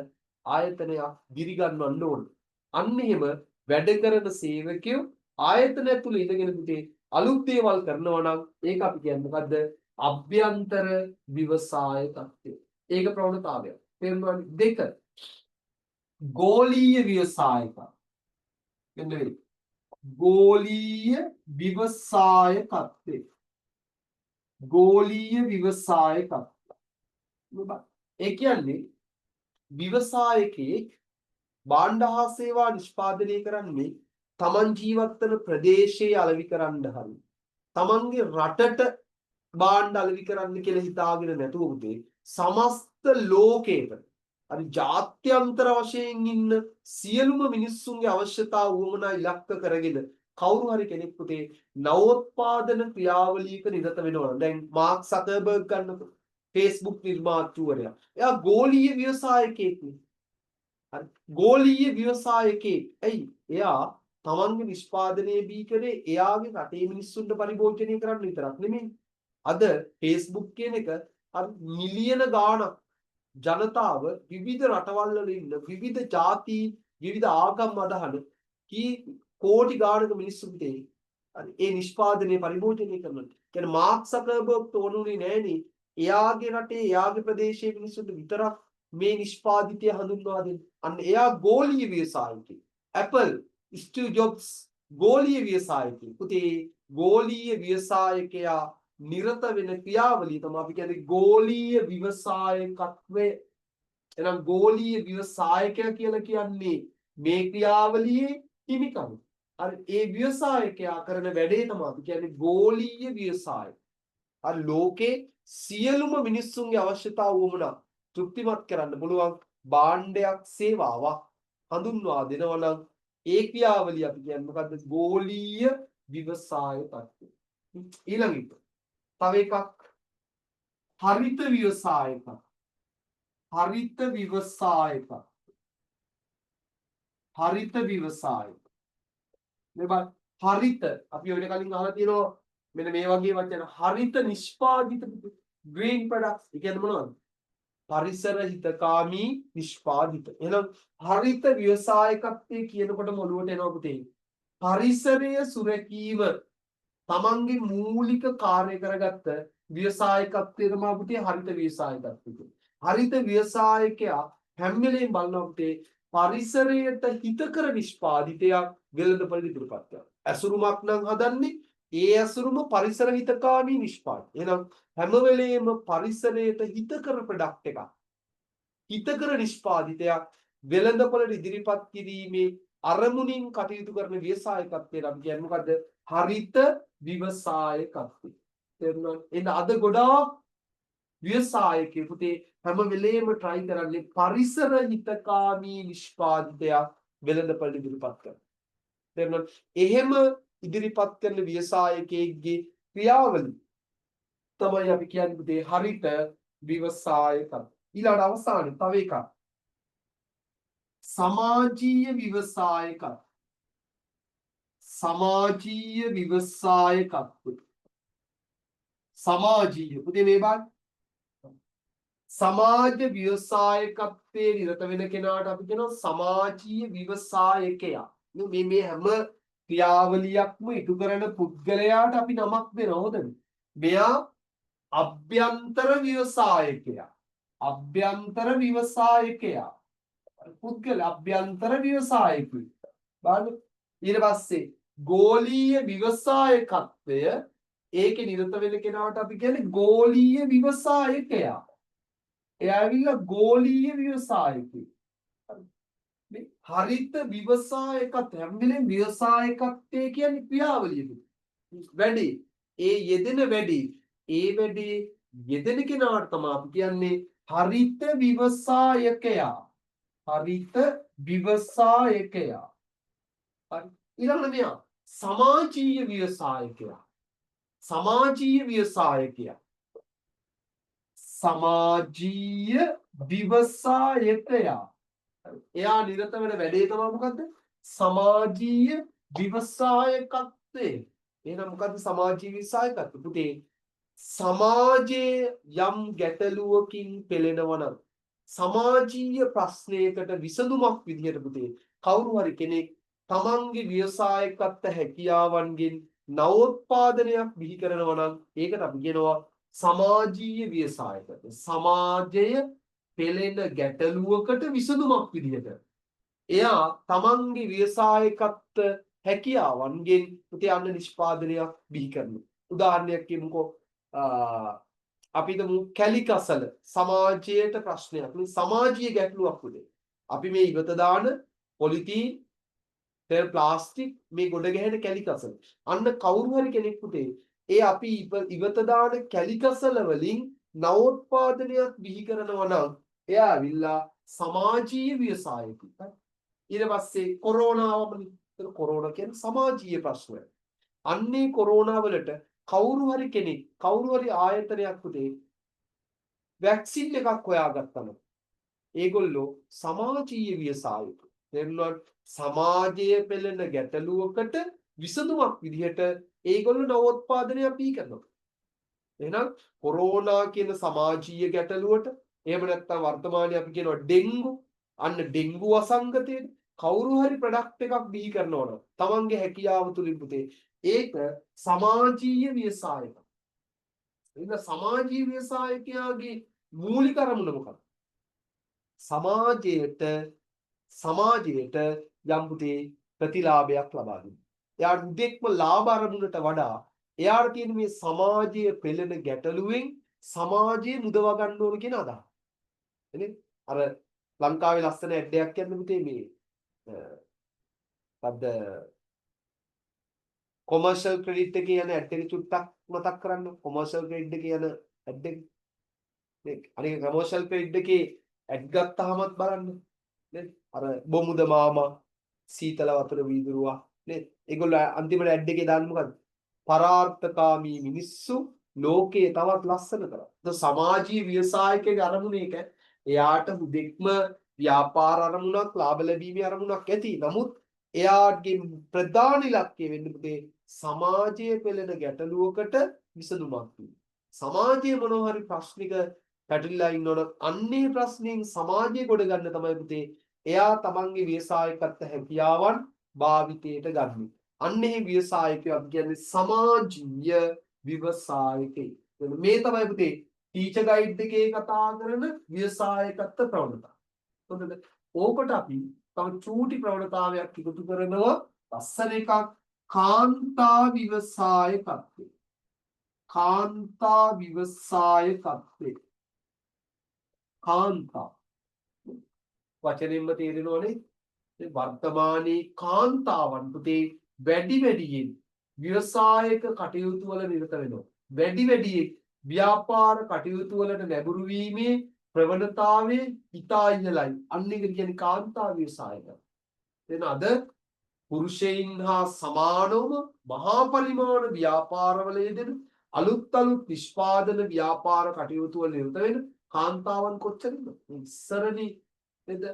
ආයතනයක් දිරිගන්වන්න ඕන. අන්න එහෙම වැඩ කරන සේවකයෝ ආයතනය තුල ඉඳගෙන පුතේ අලුත් දේවල් කරනවා නම් ඒක අපි කියන්නේ මොකද්ද? අභ්‍යන්තර ව්‍යවසාය තත්ත්වය. ඒක ප්‍රවණතාවය. තේරුණාද? දෙක ගෝලීය ව්‍යවසායක. එන්නේ ගෝලීය ව්‍යවසාය තත්ත්වය. ගෝලීය ව්‍යවසාය තත්ත්වය. ඒ කියන්නේ ව්‍යවසායකයෙක් භාණ්ඩ හා සේවා නිෂ්පාදනය කරන්නේ තමන් ජීවත් වන ප්‍රදේශයේ අලෙවි කරන්න හරි තමන්ගේ රටට භාණ්ඩ අලෙවි කරන්න කියලා හිතාගෙන නැතුව උදේ සමස්ත ලෝකයට හරි ජාත්‍යන්තර වශයෙන් ඉන්න සියලුම මිනිස්සුන්ගේ අවශ්‍යතා වුවමනා ඉලක්ක කරගෙන කවුරු හරි කෙනෙක් පුතේ නවෝත්පාදන ක්‍රියාවලියක නිරත වෙනවා. දැන් මාර්ක් සකර්බර්ග් ගන්නකො Facebook නිර්මාතෘවරයා. එයා ගෝලීය ව්‍යවසායකයෙක් නේ. හරි. ගෝලීය ව්‍යවසායකයෙක්. ඇයි? එයා තමන්ගේ නිෂ්පාදනයේ බීකරේ එයාගේ රටේ මිනිස්සුන්ට පරිභෝජනය කරන්න විතරක් නෙමෙයි. අද Facebook කියන එක අර මිලියන ගාණක් ජනතාව විවිධ රටවල් වල ඉන්න විවිධ ಜಾති විවිධ ආගම් අදහන කී කෝටි ගාණක මිනිස්සුන්ට ඒ නිෂ්පාදනයේ පරිභෝජනය කරනවා. කියන්නේ මාර්ක් සකර්බර්ග් තෝරන්නේ නෑනේ. එයාගේ රටේ එයාගේ ප්‍රදේශයේ මිනිස්සුන්ට විතරක් මේ නිෂ්පාදිතය හඳුන්වා දෙන්න. අන්න එයා ගෝලීය ව්‍යවසායකයෙක්. Apple, Steve Jobs ගෝලීය ව්‍යවසායකයෙක්. පුතේ ගෝලීය ව්‍යවසායකයා නිරත වෙන ක්‍රියාවලිය තමයි අපි කියන්නේ ගෝලීය ව්‍යවසායකත්වය. එහෙනම් ගෝලීය ව්‍යවසායකයා කියලා කියන්නේ මේ ක්‍රියාවලියේ හිමිකම. හරි ඒ ව්‍යවසායකයා කරන වැඩේ තමයි අපි කියන්නේ ගෝලීය ව්‍යවසාය. හරි ලෝකේ සියලුම මිනිස්සුන්ගේ අවශ්‍යතා වුමනා තෘප්තිමත් කරන්න පුළුවන් භාණ්ඩයක් සේවාවක් හඳුන්වා දෙනවා නම් ඒ ක්‍රියාවලිය අපි කියන්නේ මොකද්ද? ගෝලීය ව්‍යවසාය තත්ත්වය. ඊළඟට තව එකක් හරිත ව්‍යවසායක. හරිත ව්‍යවසායක. හරිත ව්‍යවසායක. මේ බා හරිත අපි ඔය කලින් අහලා තියෙනවා මෙන්න මේ වගේ වචන හරිත නිෂ්පාදිත green products. ඒ කියන්නේ මොනවද? පරිසර හිතකාමී නිෂ්පාදිත. එහෙනම් හරිත ව්‍යවසායකත්වයේ කියනකොටම ඔළුවට එනවා පුතේ. පරිසරය සුරැකීම තමන්ගේ මූලික කාර්ය කරගත්ත ව්‍යවසායකත්වය තමයි පුතේ හරිත ව්‍යවසායකත්වය. හරිත ව්‍යවසායකයා හැම වෙලේම බලනවා පුතේ පරිසරයට හිතකර නිෂ්පාදිතයක් වෙළඳපොළ ඉදිරිපත් කරනවා. ඇසුරුමක් නම් හදන්නේ ඒ ඇසුරුම පරිසර හිතකාමී නිෂ්පාදනය. එහෙනම් හැම වෙලේම පරිසරයට හිතකර ප්‍රොඩක්ට් එකක් හිතකර නිෂ්පාදිතයක් වෙළඳපොළට ඉදිරිපත් කිරීමේ අරමුණින් කටයුතු කරන ව්‍යවසායකත්වය නම් කියන්නේ මොකද්ද? හරිත ව්‍යවසායකත්වය. තේරුණාද? එහෙනම් අද ගොඩාක් ව්‍යවසායකයෝ පුතේ හැම වෙලේම try කරන්නේ පරිසර හිතකාමී නිෂ්පාදිතයක් වෙළඳපොළට ඉදිරිපත් කරන්න. තේරුණාද? එහෙම ඉදිරිපත් කරන ව්‍යවසායකයෙක්ගේ ක්‍රියාවලිය තමයි අපි කියන්නේ පුතේ හරිත ව්‍යවසායකත්වය. ඊළඟ අවසානයේ තව එකක් සමාජීය ව්‍යවසායකත්වය. සමාජීය ව්‍යවසායකත්වය. සමාජීය පුතේ මේ බාත් සමාජ ව්‍යවසායකත්වයේ නිරත වෙන කෙනාට අපි කියනවා සමාජීය ව්‍යවසායකයා. මේ හැම ක්‍රියාවලියක්ම ඉටු කරන පුද්ගලයාට අපි නමක් දෙනවා හොඳද? මෙයා අභ්‍යන්තර ව්‍යවසායකයා. අභ්‍යන්තර ව්‍යවසායකයා. පුද්ගල අභ්‍යන්තර ව්‍යවසායකයෙක්. බලන්න ඊට පස්සේ ගෝලීය ව්‍යවසායකත්වය ඒකේ නිරත වෙන කෙනාට අපි කියන්නේ ගෝලීය ව්‍යවසායකයා. එයා ඇවිල්ලා ගෝලීය ව්‍යවසායකයෙක්. මේ හරිත ව්‍යවසායකත්වය හැම වෙලේම ව්‍යවසායකත්වය කියන්නේ ක්‍රියාවලියද? වැඩි. ඒ යෙදෙන වැඩි. ඒ වැඩි යෙදෙන කෙනාට තමයි අපි කියන්නේ හරිත ව්‍යවසායකයා. හරිත ව්‍යවසායකයා. හරි. ඊළඟට මෙයා සමාජීය ව්‍යවසායකයා. සමාජීය ව්‍යවසායකයා. සමාජීය ව්‍යවසායකයා. එයා නිරත වෙන වැඩේ තමයි මොකද්ද? සමාජීය ව්‍යවසායකත්වය. එහෙනම් මොකද්ද සමාජීය ව්‍යවසායකත්වය? පුතේ සමාජයේ යම් ගැටලුවකින් පෙළෙනවා නම් සමාජීය ප්‍රශ්නයකට විසඳුමක් විදිහට පුතේ කවුරු හරි කෙනෙක් තමන්ගේ ව්‍යවසායකත්ව හැකියාවන්ගෙන් නවෝත්පාදනයක් බිහි කරනවා නම් ඒකට අපි කියනවා සමාජීය ව්‍යවසායකත්වය. සමාජය පෙළෙන ගැටලුවකට විසඳුමක් විදිහට එයා තමන්ගේ ව්‍යවසායකත්ව හැකියාවන්ගෙන් පුතේ අන්න නිෂ්පාදනයක් බිහි කරනවා. උදාහරණයක් කියමුකෝ අපි හිතමු කැලිකසල සමාජයට ප්‍රශ්නයක් නේ සමාජීය ගැටලුවක් උදේ. අපි මේ ඉවත දාන පොලිතීන් තෙල් ප්ලාස්ටික් මේ ගොඩ ගැහෙන කැලිකසල. අන්න කවුරු හරි කෙනෙක් පුතේ ඒ අපි ඉවත දාන කැලිකසල වලින් නවෝත්පාදනයක් බිහි කරනවා නම් එයා ඇවිල්ලා සමාජීය ව්‍යවසායකයෙක්. ඊට පස්සේ කොරෝනාවමනේ. ඒක කොරෝනා කියන්නේ සමාජීය ප්‍රශ්නයක්. අන්නේ කොරෝනා වලට කවුරු හරි කෙනෙක් කවුරු හරි ආයතනයක් පුතේ වැක්සින් එකක් හොයාගත්තම ඒගොල්ලෝ සමාජීය ව්‍යවසායකයෝ. එන්නොත් සමාජයේ පෙළෙන ගැටලුවකට විසඳුමක් විදිහට ඒගොල්ලෝ නවෝත්පාදනයක් බිහි කරනවා. එහෙනම් කොරෝනා කියන සමාජීය ගැටලුවට එහෙම නැත්නම් වර්තමානයේ අපි කියනවා ඩෙන්ගු අන්න ඩෙන්ගු වසංගතයේ කවුරු හරි ප්‍රොඩක්ට් එකක් බිහි කරනවා නම් තමන්ගේ හැකියාව තුලින් පුතේ ඒක සමාජීය ව්‍යවසායක. එහෙනම් සමාජීය ව්‍යවසායකයාගේ මූලික අරමුණ මොකක්ද? සමාජයට යම් පුතේ ප්‍රතිලාභයක් ලබා දෙන්න. එයාට උදෙක්ම ලාභ අරමුණට වඩා එයාට තියෙන මේ සමාජයේ පෙළෙන ගැටලුවෙන් සමාජයේ මුදවා ගන්න ඕන කියන අදහස. එනේ අර ලංකාවේ ලස්සන ඇඩ් එකක් යන්න පුතේ මේ පද්ද කොමර්ෂල් ක්‍රෙඩිට් එකේ යන ඇඩ් එක චුට්ටක් මතක් කරන්න. කොමර්ෂල් ක්‍රෙඩිට් එකේ යන ඇඩ් එක නේ අනික කොමර්ෂල් ක්‍රෙඩිට් එකේ ඇඩ් ගත්තාමත් බලන්න නේද අර බොමුද මාමා සීතල වතුර වීදුරුවා නේද ඒගොල්ලෝ අන්තිමට ඇඩ් එකේ දාන්නේ මොකද්ද පරාර්ථකාමී මිනිස්සු ලෝකේ තවත් ලස්සන කරා. ඒ සමාජීය ව්‍යවසායකගේ අරමුණ ඒක. එයාට හුදෙක්ම ව්‍යාපාර අරමුණක් ලාභ ලැබීමේ අරමුණක් ඇති. නමුත් එයාගේ ප්‍රධාන ඉලක්කය වෙන්නේ පුතේ සමාජයේ පෙළෙන ගැටලුවකට විසඳුමක් දෙන්න. සමාජයේ මොනවා හරි ප්‍රශ්නික පැටලිලා ඉන්නවනම් අන්නේ ප්‍රශ්نين සමාජයේ ගොඩ ගන්න තමයි පුතේ එයා තමන්ගේ ව්‍යවසායකත්ව හැකියාවන් භාවිතයට ගන්න. අන්නේ ව්‍යවසායකයෝ අපි කියන්නේ සමාජීය ව්‍යවසායකේ. මේ තමයි පුතේ ටීචර් ගයිඩ් එකේ කතා කරන ව්‍යවසායකත්ව ප්‍රවණතා. හොඳද? ඕකට අපි තව චූටි ප්‍රවණතාවයක් එකතු කරනවා ලස්සන එකක් කාන්තා ව්‍යවසායකත්වය. කාන්තා ව්‍යවසායකත්වය. කාන්තා වචනින්ම තේරෙනවනේ වර්තමානයේ කාන්තාවන් පුතේ වැඩියෙන් ව්‍යවසායක කටයුතු වල නිරත වෙනවා. වැඩියෙන් ව්‍යාපාර කටයුතු වලට නැඹුරු වීමේ ප්‍රවණතාවය ඉතා ඉහළයි. අන්න ඒක කියන්නේ කාන්තා ව්‍යවසායක. එතන අද පුරුෂයන් හා සමානවම මහා පරිමාණ ව්‍යාපාරවල යෙදෙන අලුත් නිෂ්පාදන ව්‍යාපාර කටයුතු වල නිරත වෙන කාන්තාවන් කොච්චරද? ඉස්සරදී නේද?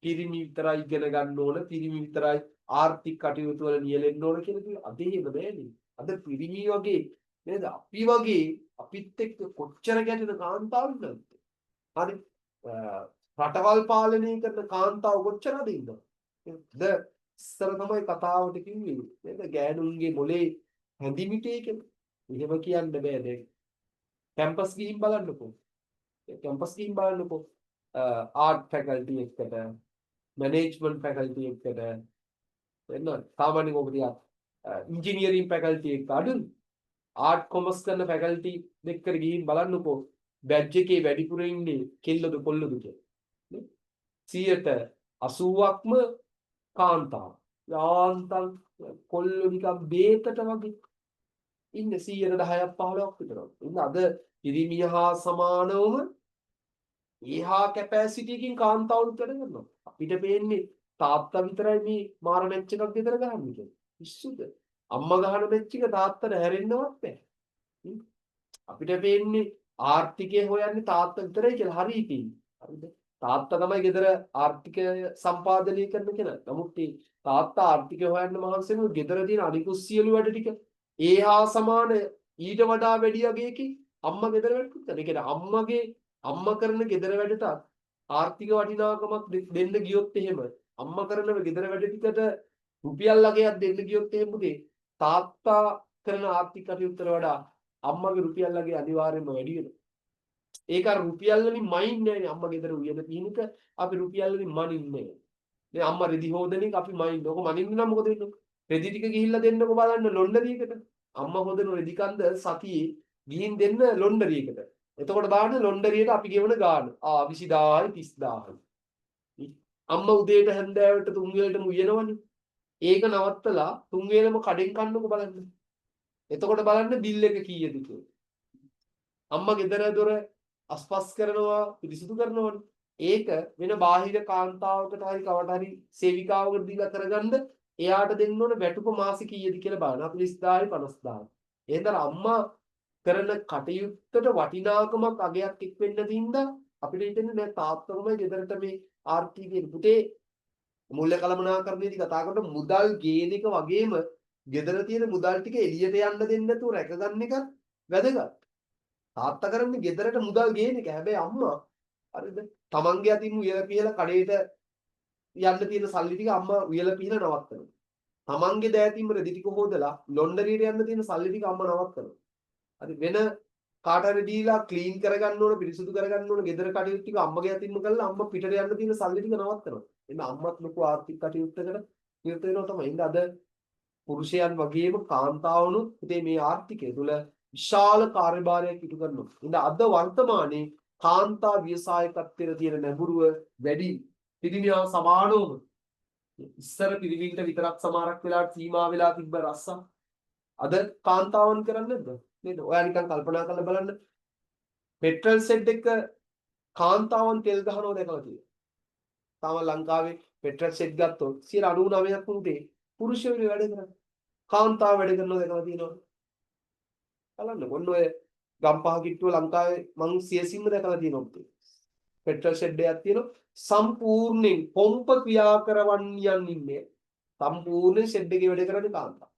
පිරිමි විතරයි ඉගෙන ගන්න ඕන, පිරිමි විතරයි ආර්ථික කටයුතු වල නියැලෙන්න ඕන කියලා කිව්වා. අද එහෙම නෑනේ. අද පිරිමි වගේ නේද? අපි වගේ අපිත් එක්ක කොච්චර ගැටෙන කාන්තාවුන් නැද්ද? හරි. රටවල් පාලනය කරන කාන්තාව කොච්චරද ඉන්නවද? ද ඉස්සර තමයි කතාවට කිව්වේ නේද? ගෑනුන්ගේ මොලේ හැඳිමිටේ කියලා. එහෙම කියන්න බෑ දැන්. කැම්පස් ගිහින් බලන්නකෝ. කැම්පස් ගිහින් බලන්නකෝ. ආර්ට් ෆැකල්ටි එකට මැනේජ්මන්ට් ෆැකල්ටි එකට එන්න සාමාන්‍යයෙන් ඔබ දිහා ඉංජිනියරින් ෆැකල්ටි එක අඩුයි ආර්ට් කොමර්ස් කරන ෆැකල්ටි දෙකට ගිහින් බලන්නකෝ බැජ් එකේ වැඩිපුර ඉන්නේ කෙල්ලද කොල්ලද කියලා 80%ක්ම කාන්තාව යාන්තම් කොල්ලෝ නිකන් බේතට වගේ ඉන්නේ 10%ක් 15ක් විතර ඉන්න අද පිරිමිය හා සමානවම එහා කැපැසිටි එකකින් කාන්තාවුත් වැඩ කරනවා. අපිට පේන්නේ තාත්තා විතරයි මේ මාර මැච් එකක් ගෙදර ගහන්නේ කියලා. පිස්සුද? අම්මා ගහන මැච් එක තාත්තට හැරෙන්නවත් බෑ. අපිට පේන්නේ ආර්ථිකය හොයන්නේ තාත්තා විතරයි කියලා. හරි ඉතින්. හරිද? තාත්තා තමයි ගෙදර ආර්ථිකය සම්පාදනය කරන්න කෙනා. නමුත් මේ තාත්තා ආර්ථිකය හොයන්න මහන්සි වෙන ගෙදර තියෙන අනිකුත් සියලු වැඩ ටික ඒහා සමාන ඊට වඩා වැඩි අගයකින් අම්මා ගෙදර වැඩ කරනවා. ඒ කියන්නේ අම්මගේ අම්මා කරන ගෙදර වැඩට ආර්ථික වටිනාකමක් දෙන්න ගියොත් එහෙම අම්මා කරන ගෙදර වැඩ ටිකට රුපියල් අගයක් දෙන්න ගියොත් එහෙම පුතේ තාත්තා කරන ආර්ථික කටයුත්තට වඩා අම්මගේ රුපියල් අගේ අනිවාර්යයෙන්ම වැඩි වෙනවා. ඒක අර රුපියල් වලින් මයින් නෑනේ අම්මා ගෙදර උයන තියෙනක අපි රුපියල් වලින් මනින්නේ. දැන් අම්මා රෙදි හොදන එක අපි මයින්. ඔක මනින්න නම් මොකද වෙන්නේ? රෙදි ටික ගිහිල්ලා දෙන්නකො බලන්න ලොන්ඩරියකට. අම්මා හොදන රෙදි කන්ද සතියේ ගිහින් දෙන්න ලොන්ඩරියකට. එතකොට බලන්න ලොන්ඩරියට අපි ගෙවන ගාන. 20000යි 30000යි. අම්මා උදේට හැන්දෑවට 3 වේලටම උයනවනේ. ඒක නවත්තලා 3 වේලම කඩෙන් කන්නකො බලන්න. එතකොට බලන්න බිල් එක කීයද කියලා. අම්මා ගෙදර දොර අස්පස් කරනවා පිරිසිදු කරනවනේ. ඒක වෙන බාහිර කාන්තාවකට හරි කවට හරි සේවිකාවකට දීලා කරගන්න එයාට දෙන්න ඕන වැටුප මාසෙ කීයද කියලා බලන්න. 40000යි 50000යි. එහෙනම් අම්මා කරන කටයුත්තට වටිනාකමක් අගයක් එක් වෙන්න තින්දා අපිට හිතෙන්නේ නෑ තාත්තමයි ගෙදරට මේ ආර්ථිකයේ පුතේ මූල්‍ය කළමනාකරණයේදී කතා කරන මුදල් ගේන එක වගේම ගෙදර තියෙන මුදල් ටික එළියට යන්න දෙන්නේ නැතුව රැකගන්න එකත් වැදගත්. තාත්තා කරන්නේ ගෙදරට මුදල් ගේන එක. හැබැයි අම්මා හරිද? තමන්ගේ අතින් උයලා පිහලා කඩේට යන්න තියෙන සල්ලි ටික අම්මා උයලා පිහලා නවත්තනවා. තමන්ගේ දෑතින්ම රෙදි ටික හොදලා ලොන්ඩරියට යන්න තියෙන සල්ලි ටික අම්මා නවත්තනවා. හරි වෙන කාට හරි දීලා ක්ලීන් කරගන්න ඕන පිරිසුදු කරගන්න ඕන ගෙදර කටයුතු ටික අම්මගේ අතින්ම කරලා අම්මා පිටට යන්න තියෙන සල්ලි ටික නවත්තනවා. එහෙනම් අම්මත් ලොකු ආර්ථික කටයුත්තකට නිරත වෙනවා තමයි. එහෙනම් අද පුරුෂයන් වගේම කාන්තාවනුත් ඉතින් මේ ආර්ථිකය තුළ විශාල කාර්යභාරයක් ඉටු කරනවා. ඉතින් අද වර්තමානයේ කාන්තා ව්‍යවසායකත්වයේ තියෙන නැඹුරුව වැඩි පිරිමියා සමානවම ඉස්සර පිරිමින්ට විතරක් සමාරක් වෙලා සීමා වෙලා තිබ්බ රස්සා අද කාන්තාවන් කරන්නේ නැද්ද? නේද? ඔයා නිකන් කල්පනා කරලා බලන්න. පෙට්‍රල් සෙට් එක කාන්තාවන් තෙල් ගහනවා දැකලා තියෙනවා. තාම ලංකාවේ පෙට්‍රල් සෙට් ගත්තොත් 99ක් උන්ට පුරුෂයෝ වැඩ කරන්නේ. කාන්තාව වැඩ කරනවා දැකලා තියෙනවා. බලන්න මොන ඔය ගම්පහ කිට්ටුව ලංකාවේ මං සියසින්ම දැකලා තියෙනවා. පෙට්‍රල් ෂෙඩ් එකක් තියෙනවා සම්පූර්ණයෙන් පොම්ප ක්‍රියා කරවන්නන් ඉන්නේ. සම්පූර්ණ ෂෙඩ් එකේ වැඩ කරන්නේ කාන්තාව.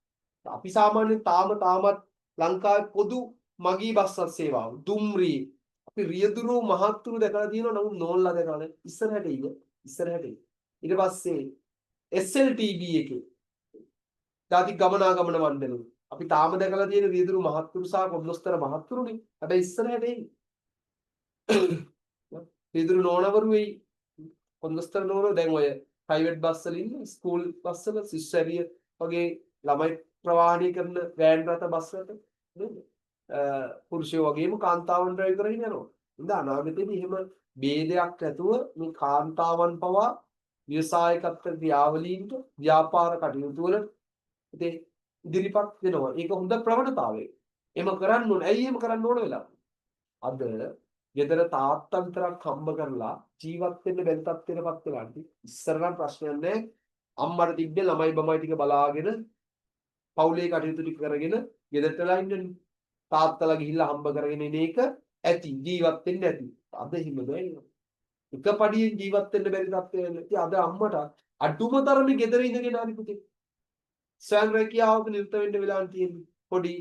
අපි සාමාන්‍යයෙන් තාමත් ලංකාවේ පොදු මගී බස් සේවාව දුම්රිය අපි රියදුරු මහත්තුරු දැකලා තියෙනවා. නමුත් නෝන්ලා දැකලා නැහැ. ඉස්සරහට ඊට පස්සේ SLTB එකේ ජාතික ගමනාගමන මණ්ඩලය අපි තාම දැකලා තියෙන රියදුරු මහත්තුරු සහ කොන්දොස්තර මහත්තුරුනේ. හැබැයි ඉස්සරහට එන්නේ රියදුරු නෝනවරු වෙයි. කොන්දොස්තර නෝනවරු දැන් ඔය ප්‍රයිවට් බස් වල ඉන්න ස්කූල් බස් වල සිස්සරිය වගේ ළමයි ප්‍රවාහනය කරන වෑන් රථ බස් වලට නේද? පුරුෂයෝ වගේම කාන්තාවන් ඩ්‍රයිව් කරගෙන යනවා. ඉතින් අනාගතේදී එහෙම ભેදයක් නැතුව මේ කාන්තාවන් පවා ව්‍යවසායකත්ව ක්‍රියාවලීන්ට ව්‍යාපාර කටයුතු වල ඉතින් ඉදිරිපත් වෙනවා. ඒක හොඳ ප්‍රවණතාවයක්. එහෙම කරන්න ඕනේ. ඇයි එහෙම කරන්න ඕන වෙලා? අද ගෙදර තාත්තා විතරක් හම්බ කරලා ජීවත් වෙන්න බැරි තත්ත්වයකටපත් වෙලා ඉතින් ඉස්සර නම් ප්‍රශ්නයක් නැහැ. අම්මට තිබ්බේ ළමයි බමයි ටික බලාගෙන පවුලේ කටයුතු ටික කරගෙන ගෙදරටලා ඉන්නනේ. තාත්තලා ගිහිල්ලා හම්බ කරගෙන එන එක ඇති ජීවත් වෙන්න ඇති. අද එහෙම නෑ. එක පඩියෙන් ජීවත් වෙන්න බැරි තත්ත්වයක් වෙන. ඉතින් අද අම්මට අඩුම තරමේ ගෙදර ඉඳගෙන හරි පුතේ ස්වයං රැකියාවක නිරත වෙන්න වෙලාවක් තියෙන්නේ. පොඩි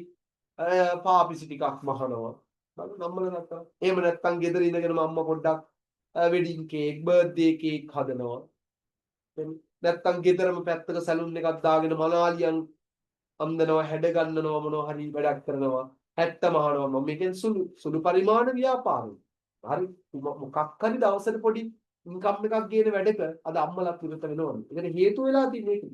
පාපිසි ටිකක් මහනවා. බලන්න අම්මලා නැත්තම්. එහෙම නැත්තම් ගෙදර ඉඳගෙනම අම්මා පොඩ්ඩක් වෙඩින් කේක් බර්ත්ඩේ කේක් හදනවා. නැත්තම් ගෙදරම පැත්තක සැලුන් එකක් දාගෙන මනාලියන් අම්දනවා හැඩ ගන්නනවා මොනවා හරි වැඩක් කරනවා. හැට්ට මහනවා. මම මේකෙන් සුළු පරිමාණ ව්‍යාපාරයි. හරි මොකක් හරි දවසට පොඩි ඉන්කම් එකක් ගේන වැඩක අද අම්මලා පිරත වෙනවා. ඒකට හේතු වෙලා තින්නේ ඒක.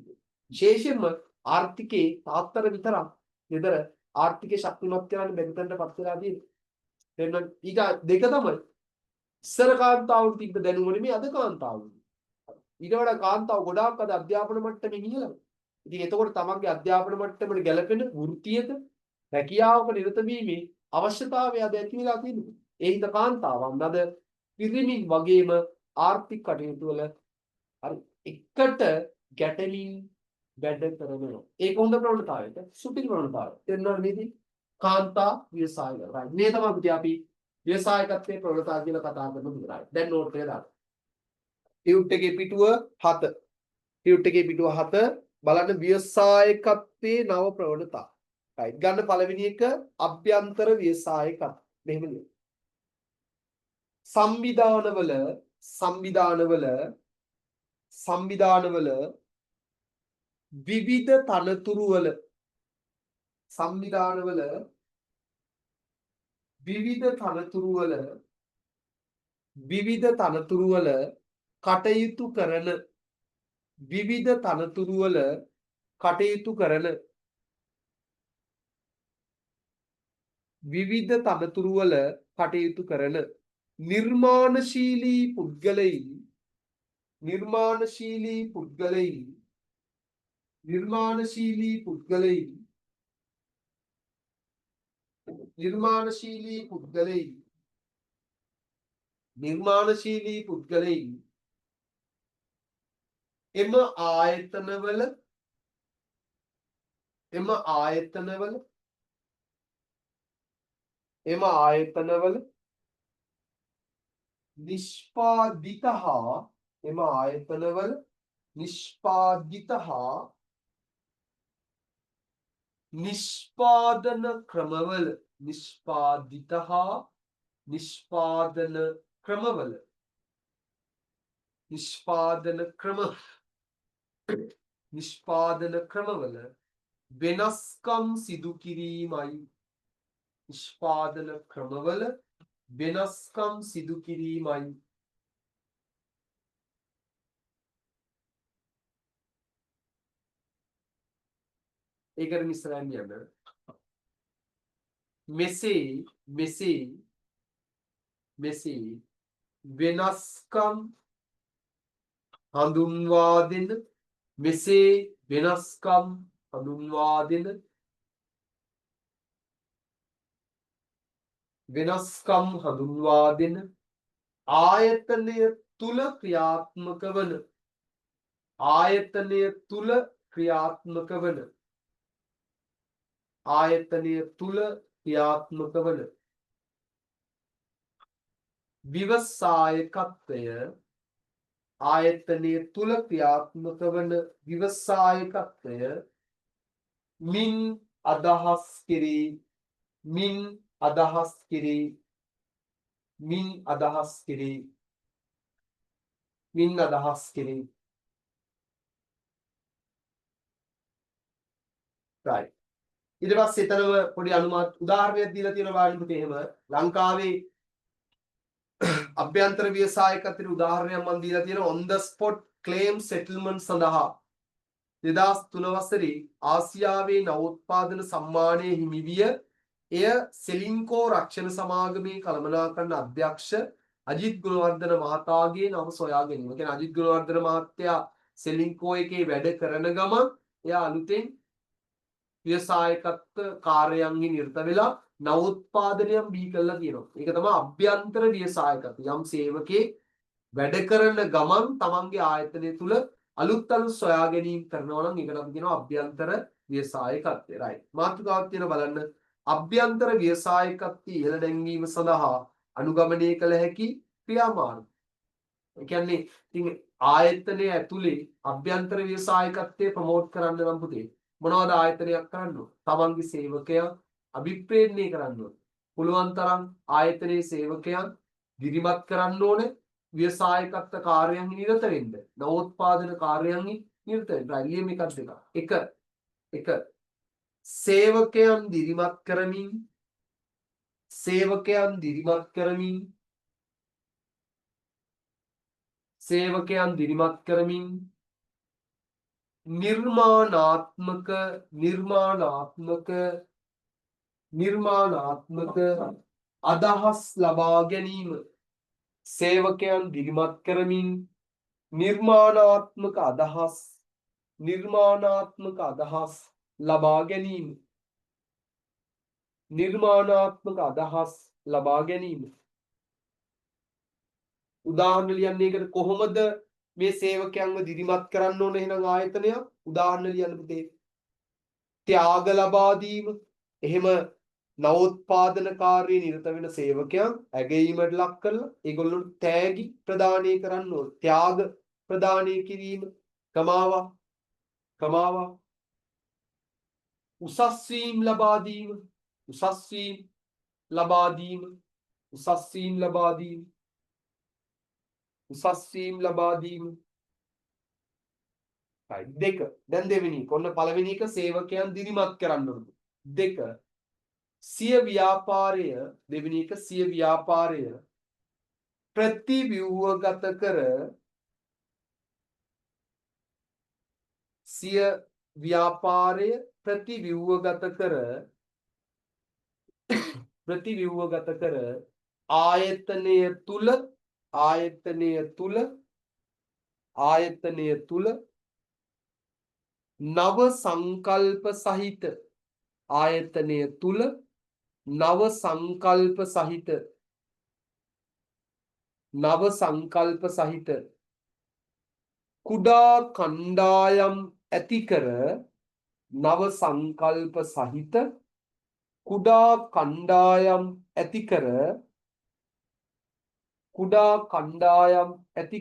විශේෂයෙන්ම ආර්ථිකේ තාත්තර විතරක් ගෙදර ආර්ථිකේ ශක්තිමත් කරන්න බැරි තැනටපත් වෙලා තියෙන්නේ. එහෙනම් ඊට දෙක තමයි ඉස්සර කාන්තාවුන් තිබ්බ දැනුම නෙමෙයි අද කාන්තාවුන්. ඊට වඩා කාන්තාව ගොඩාක් අද අධ්‍යාපන මට්ටමේ ඉහළයි. ඉතින් එතකොට තමන්ගේ අධ්‍යාපන මට්ටමට ගැලපෙන වෘත්තියක රැකියාවක නිරත වීමේ අවශ්‍යතාවය අද ඇති වෙලා තියෙනවා. ඒ හින්දා කාන්තාවන් අද පිරිමින් වගේම ආර්ථික කටයුතු වල අර එකට ගැටෙමින් වැඩ කරනවා. ඒක හොඳ ප්‍රවණතාවයක සුපිරි ප්‍රවණතාවය. තේරුණාද නේද? කාන්තා ව්‍යවසාය කරනවා. මේ තමයි අපි ව්‍යවසායකත්වයේ ප්‍රවණතාව කියලා කතා කරන විතරයි. දැන් නෝට් එක දාන්න. ටියුට් එකේ පිටුව 7. ටියුට් එකේ පිටුව 7 බලන්න ව්‍යවසායකත්වයේ නව ප්‍රවණතා. රයිට්. ගන්න පළවෙනි එක අභ්‍යන්තර ව්‍යවසායකත්ව. මෙහෙම ලියන්න. සංවිධානවල විවිධ තනතුරුවල සංවිධානවල විවිධ තනතුරුවල කටයුතු කරන විවිධ තනතුරුවල කටයුතු කරන විවිධ තනතුරුවල කටයුතු කරන නිර්මාණශීලී පුද්ගලයින් නිර්මාණශීලී පුද්ගලයින් නිර්මාණශීලී පුද්ගලයින් නිර්මාණශීලී පුද්ගලයින් නිර්මාණශීලී පුද්ගලයින් එම ආයතනවල එම ආයතනවල එම ආයතනවල නිෂ්පාදිත හා එම ආයතනවල නිෂ්පාදිත හා නිෂ්පාදන ක්‍රමවල නිෂ්පාදිත හා නිෂ්පාදන ක්‍රමවල නිෂ්පාදන ක්‍රමවල වෙනස්කම් සිදු කිරීමයි නිෂ්පාදන ක්‍රමවල වෙනස්කම් සිදු කිරීමයි ඒකට ඉස්සරහින් යන්න මෙසේ වෙනස්කම් හඳුන්වා දෙන මෙසේ වෙනස්කම් හඳුන්වා දෙන ආයතනය තුල ක්‍රියාත්මක වන ව්‍යවසායකත්වය මින් අදහස් කෙරේ right ඊට පස්සේ එතනම පොඩි අනුමාන උදාහරණයක් දීලා තියෙනවා බලන්න පුතේ එහෙම ලංකාවේ අභ්‍යන්තර ව්‍යවසායකත්වයේ උදාහරණයක් මම දීලා තියෙනවා on the spot claim settlement සඳහා 2003 වසරේ ආසියාවේ නවෝත්පාදන සම්මානයේ හිමි විය එය සෙලින්කෝ රක්ෂණ සමාගමේ කළමනාකරන අධ්‍යක්ෂ අජිත් ගුණවර්ධන මහතාගේ නම සොයා ගැනීම. කියන්නේ අජිත් ගුණවර්ධන මහත්තයා සෙලින්කෝ එකේ වැඩ කරන ගමන් එයා අලුතෙන් ව්‍යවසායකත්ව කාර්යයන්හි නිරත වෙලා නවෝත්පාදනයක් බිහි කරලා තියෙනවා. ඒක තමයි අභ්‍යන්තර ව්‍යවසායකත්ව. යම් සේවකේ වැඩ කරන ගමන් තමන්ගේ ආයතනය තුල අලුත් සොයා ගැනීම කරනවා නම් ඒකට අපි කියනවා අභ්‍යන්තර ව්‍යවසායකත්වය. right. මාතෘකාවක් තියෙන බලන්න අභ්‍යන්තර ව්‍යවසායකත්වයේ ඉහළ දැන්වීම සඳහා අනුගමනය කළ හැකි ක්‍රියාමාර්ග. ඒ කියන්නේ ඉතින් ආයතනයේ ඇතුලේ අභ්‍යන්තර ව්‍යවසායකත්වය ප්‍රොමෝට් කරන්න නම් පුතේ මොනවද ආයතනයක් කරන්න ඕන? තමන්ගේ සේවකයන් අභිප්‍රේරණය කරන්න ඕන. පුළුවන් තරම් ආයතනයේ සේවකයන් දිරිමත් කරන්න ඕනේ. ව්‍යවසායකත්ව කාර්යයන්හි නිරත වෙන්න. නවෝත්පාදන කාර්යයන්හි නිරත වෙන්න. රැලියම එකක් දෙකක්. එක සේවකයන් දිරිමත් කරමින් නිර්මාණාත්මක අදහස් ලබා ගැනීම සේවකයන් දිරිමත් කරමින් නිර්මාණාත්මක අදහස් ලබා ගැනීම උදාහරණ ලියන්නේ ඒකට කොහොමද මේ සේවකයන්ව දිරිමත් කරන්න ඕන එහෙනම් ආයතනයක් උදාහරණ ලියන්න පුතේ. ත්‍යාග ලබා දීම. එහෙම නවෝත්පාදන කාර්යයේ නිරත වෙන සේවකයන් ඇගයීමට ලක් කරලා ඒගොල්ලොන්ට තෑගි ප්‍රදානය කරන්න ඕන. ත්‍යාග ප්‍රදානය කිරීම කමාවා උසස් වීම ලබා දීම උසස් වීම ලබා දීම උසස් වීම ලබා දීම උසස් වීම ලබා දීම දෙක. දැන් දෙවෙනි එක. ඔන්න පළවෙනි එක සේවකයන් දිරිමත් කරන්න ඕන. දෙක සිය ව්‍යාපාරය දෙවෙනි එක සිය ව්‍යාපාරය ප්‍රතිව්‍යුහගත කර සිය ව්‍යාපාරය ප්‍රතිව්‍යුහගත කර ආයතනය තුල නව සංකල්ප සහිත ආයතනය තුල නව සංකල්ප සහිත කුඩා කණ්ඩායම් ඇති කර නව සංකල්ප සහිත කුඩා කණ්ඩායම් ඇති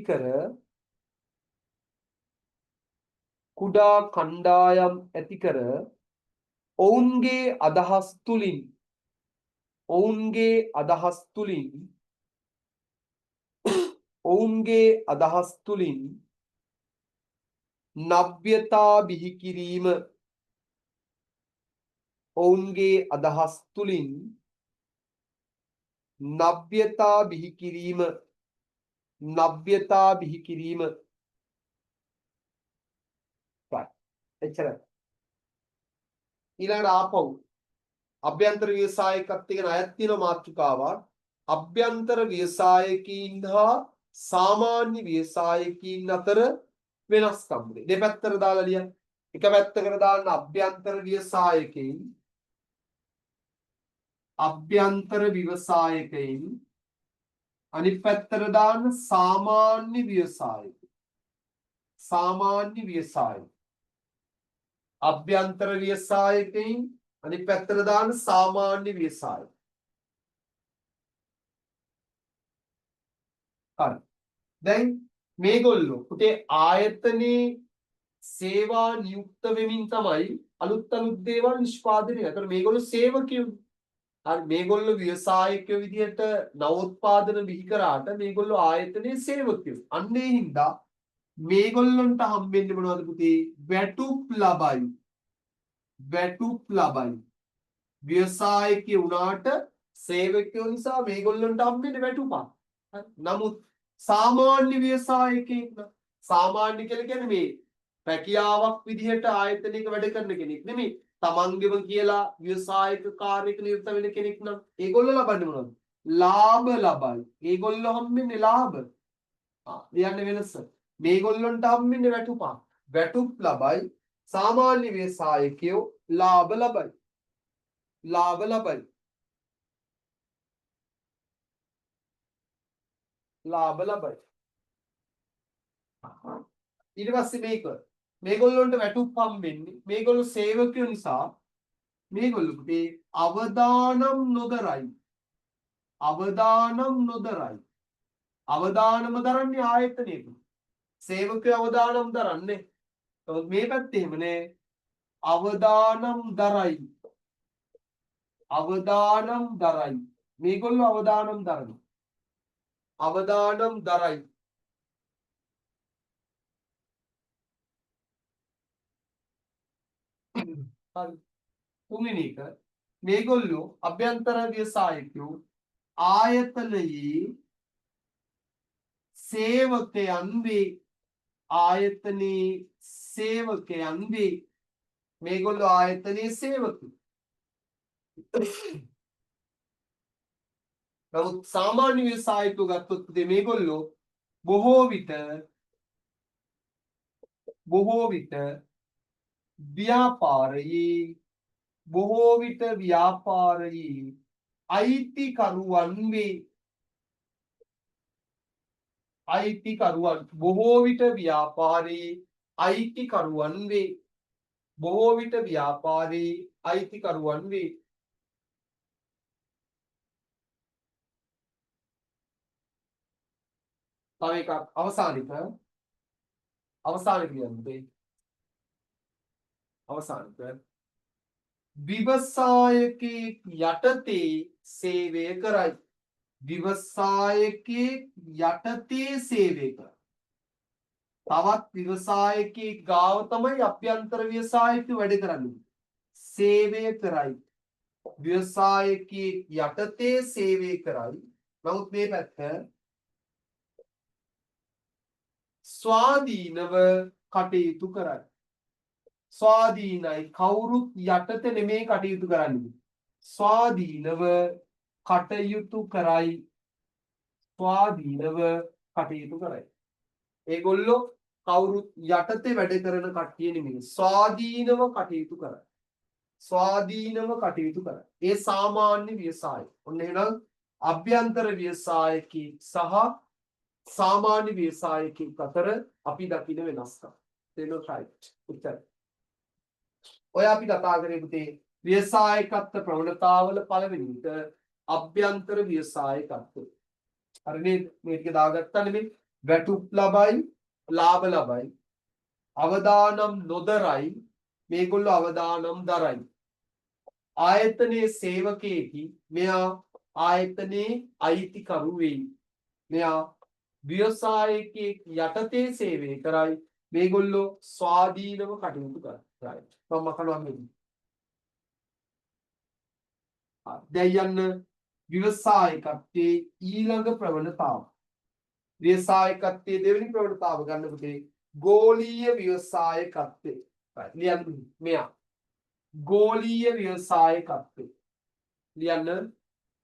කර ඔවුන්ගේ අදහස් තුලින් නව්‍යතා බිහි කිරීම එච්චරයි. ඊළඟට ආපහු අභ්‍යන්තර ව්‍යවසායකත්වයට ගැන අයත් තියෙන මාතෘකාවක් අභ්‍යන්තර ව්‍යවසායකීන් හා සාමාන්‍ය ව්‍යවසායකීන් අතර වෙනස්කම්. දෙපැත්තට දාලා ලියන්න. එක පැත්තකට දාන්න අභ්‍යන්තර ව්‍යවසායකීන් අනිත් පැත්තට දාන්න සාමාන්‍ය ව්‍යවසායක. අභ්‍යන්තර ව්‍යවසායකයින් අනිත් පැත්තට දාන්න සාමාන්‍ය ව්‍යවසායක. හරි. දැන් මේගොල්ලෝ පුතේ ආයතනයේ සේවා නියුක්ත වෙමින් තමයි අලුත් දේවල් නිෂ්පාදනය. ඒතර මේගොල්ලෝ සේවකයෝ. හරි මේගොල්ලෝ ව්‍යවසායකයෝ විදිහට නවෝත්පාදන බිහි කරාට මේගොල්ලෝ ආයතනයේ සේවකයෝ. අන්නේ හින්දා මේගොල්ලන්ට හම්බෙන්නේ මොනවද පුතේ? වැටුප් ලබයි. ව්‍යවසායකයෝ වුණාට සේවකයෝ නිසා මේගොල්ලන්ට හම්බෙන්නේ වැටුපක්. නමුත් සාමාන්‍ය ව්‍යවසායකයෙක් නම් සාමාන්‍ය කියලා කියන්නේ මේ රැකියාවක් විදිහට ආයතනයක වැඩ කරන කෙනෙක් නෙමෙයි. තමන්ගෙම කියලා ව්‍යවසායක කාර්යයක නිරත වෙන කෙනෙක් නම් ඒගොල්ලෝ ලබන්නේ මොනවද? ලාභ ලබයි. ඒගොල්ලෝ හම්බෙන්නේ ලාභ. ලියන්න වෙනස. මේගොල්ලන්ට හම්බෙන්නේ වැටුපක්. වැටුප් ලබයි. සාමාන්‍ය ව්‍යවසායකයෝ ලාභ ලබයි. ඊට පස්සේ මේගොල්ලන්ට වැටුප් හම්බෙන්නේ මේගොල්ලෝ සේවකයෝ නිසා මේගොල්ලෝ පුතේ අවදානම් නොදරයි. අවදානම දරන්නේ ආයතනයක. සේවකයෝ අවදානම් දරන්නේ. නමුත් මේ පැත්තේ එහෙම නෑ. අවදානම් දරයි. මේගොල්ලෝ අවදානම් දරනවා. හරි. තුන්වෙනි එක මේගොල්ලෝ අභ්‍යන්තර ව්‍යවසායකයෝ ආයතනයේ සේවකයන් වේ. මේගොල්ලෝ ආයතනයේ සේවකයෝ. නමුත් සාමාන්‍ය ව්‍යවසායකයෝ ගත්තොත් මේගොල්ලෝ බොහෝ විට ව්‍යාපාරයේ අයිතිකරුවන් වේ. අයිතිකරුවන් බොහෝ විට ව්‍යාපාරයේ අයිතිකරුවන් වේ. බොහෝ විට ව්‍යාපාරයේ අයිතිකරුවන් වේ. තව එකක් අවසානික කියන්නේ අවසානික ව්‍යවසායකෙක් යටතේ සේවය කරයි. ව්‍යවසායකෙක් යටතේ සේවය කරයි. තවත් ව්‍යවසායකෙක් ගාව තමයි අභ්‍යන්තර ව්‍යවසායකයෝ වැඩ කරන්නේ. සේවය කරයි. ව්‍යවසායකෙක් යටතේ සේවය කරයි. නමුත් මේ පැත්ත ස්වාධීනව කටයුතු කරයි. ස්වාධීනයි කවුරුත් යටතේ නෙමේ කටයුතු කරන්නේ. ස්වාධීනව කටයුතු කරයි. ස්වාධීනව කටයුතු කරයි. ඒගොල්ලෝ කවුරුත් යටතේ වැඩ කරන කට්ටිය නෙමෙයි. ස්වාධීනව කටයුතු කරයි. ස්වාධීනව කටයුතු කරයි. ඒ සාමාන්‍ය ව්‍යවසාය. ඔන්න එහෙනම් අභ්‍යන්තර ව්‍යවසායකී සහ සාමාන්‍ය ව්‍යවසායකී අතර අපි දකින වෙනස්කම්. තේරෙනවද? රයිට්. උත්තර. ඔය අපි කතා කරේ පුතේ ව්‍යවසායකත්ව ප්‍රවණතාවල පළවෙනි එක අභ්‍යන්තර ව්‍යවසායකත්වය. හරිනේ මේ ටික දාගත්තා නෙමෙයි. වැටුප් ලබයි, ලාභ ලබයි, අවදානම් නොදරයි, මේගොල්ලෝ අවදානම් දරයි. ආයතනයේ සේවකයෙකි මෙයා ආයතනයේ අයිතිකරු වෙයි. මෙයා ව්‍යවසායකයෙක් යටතේ සේවය කරයි. මේගොල්ලෝ ස්වාධීනව කටයුතු කරයි. right. මම කනවා මෙන්න. දැන් යන්න ව්‍යවසායකත්වයේ ඊළඟ ප්‍රවණතාව. ව්‍යවසායකත්වයේ දෙවෙනි ප්‍රවණතාව ගන්න පුතේ ගෝලීය ව්‍යවසායකත්වය. right. ලියන්න මෙයා. ගෝලීය ව්‍යවසායකත්වය. ලියන්න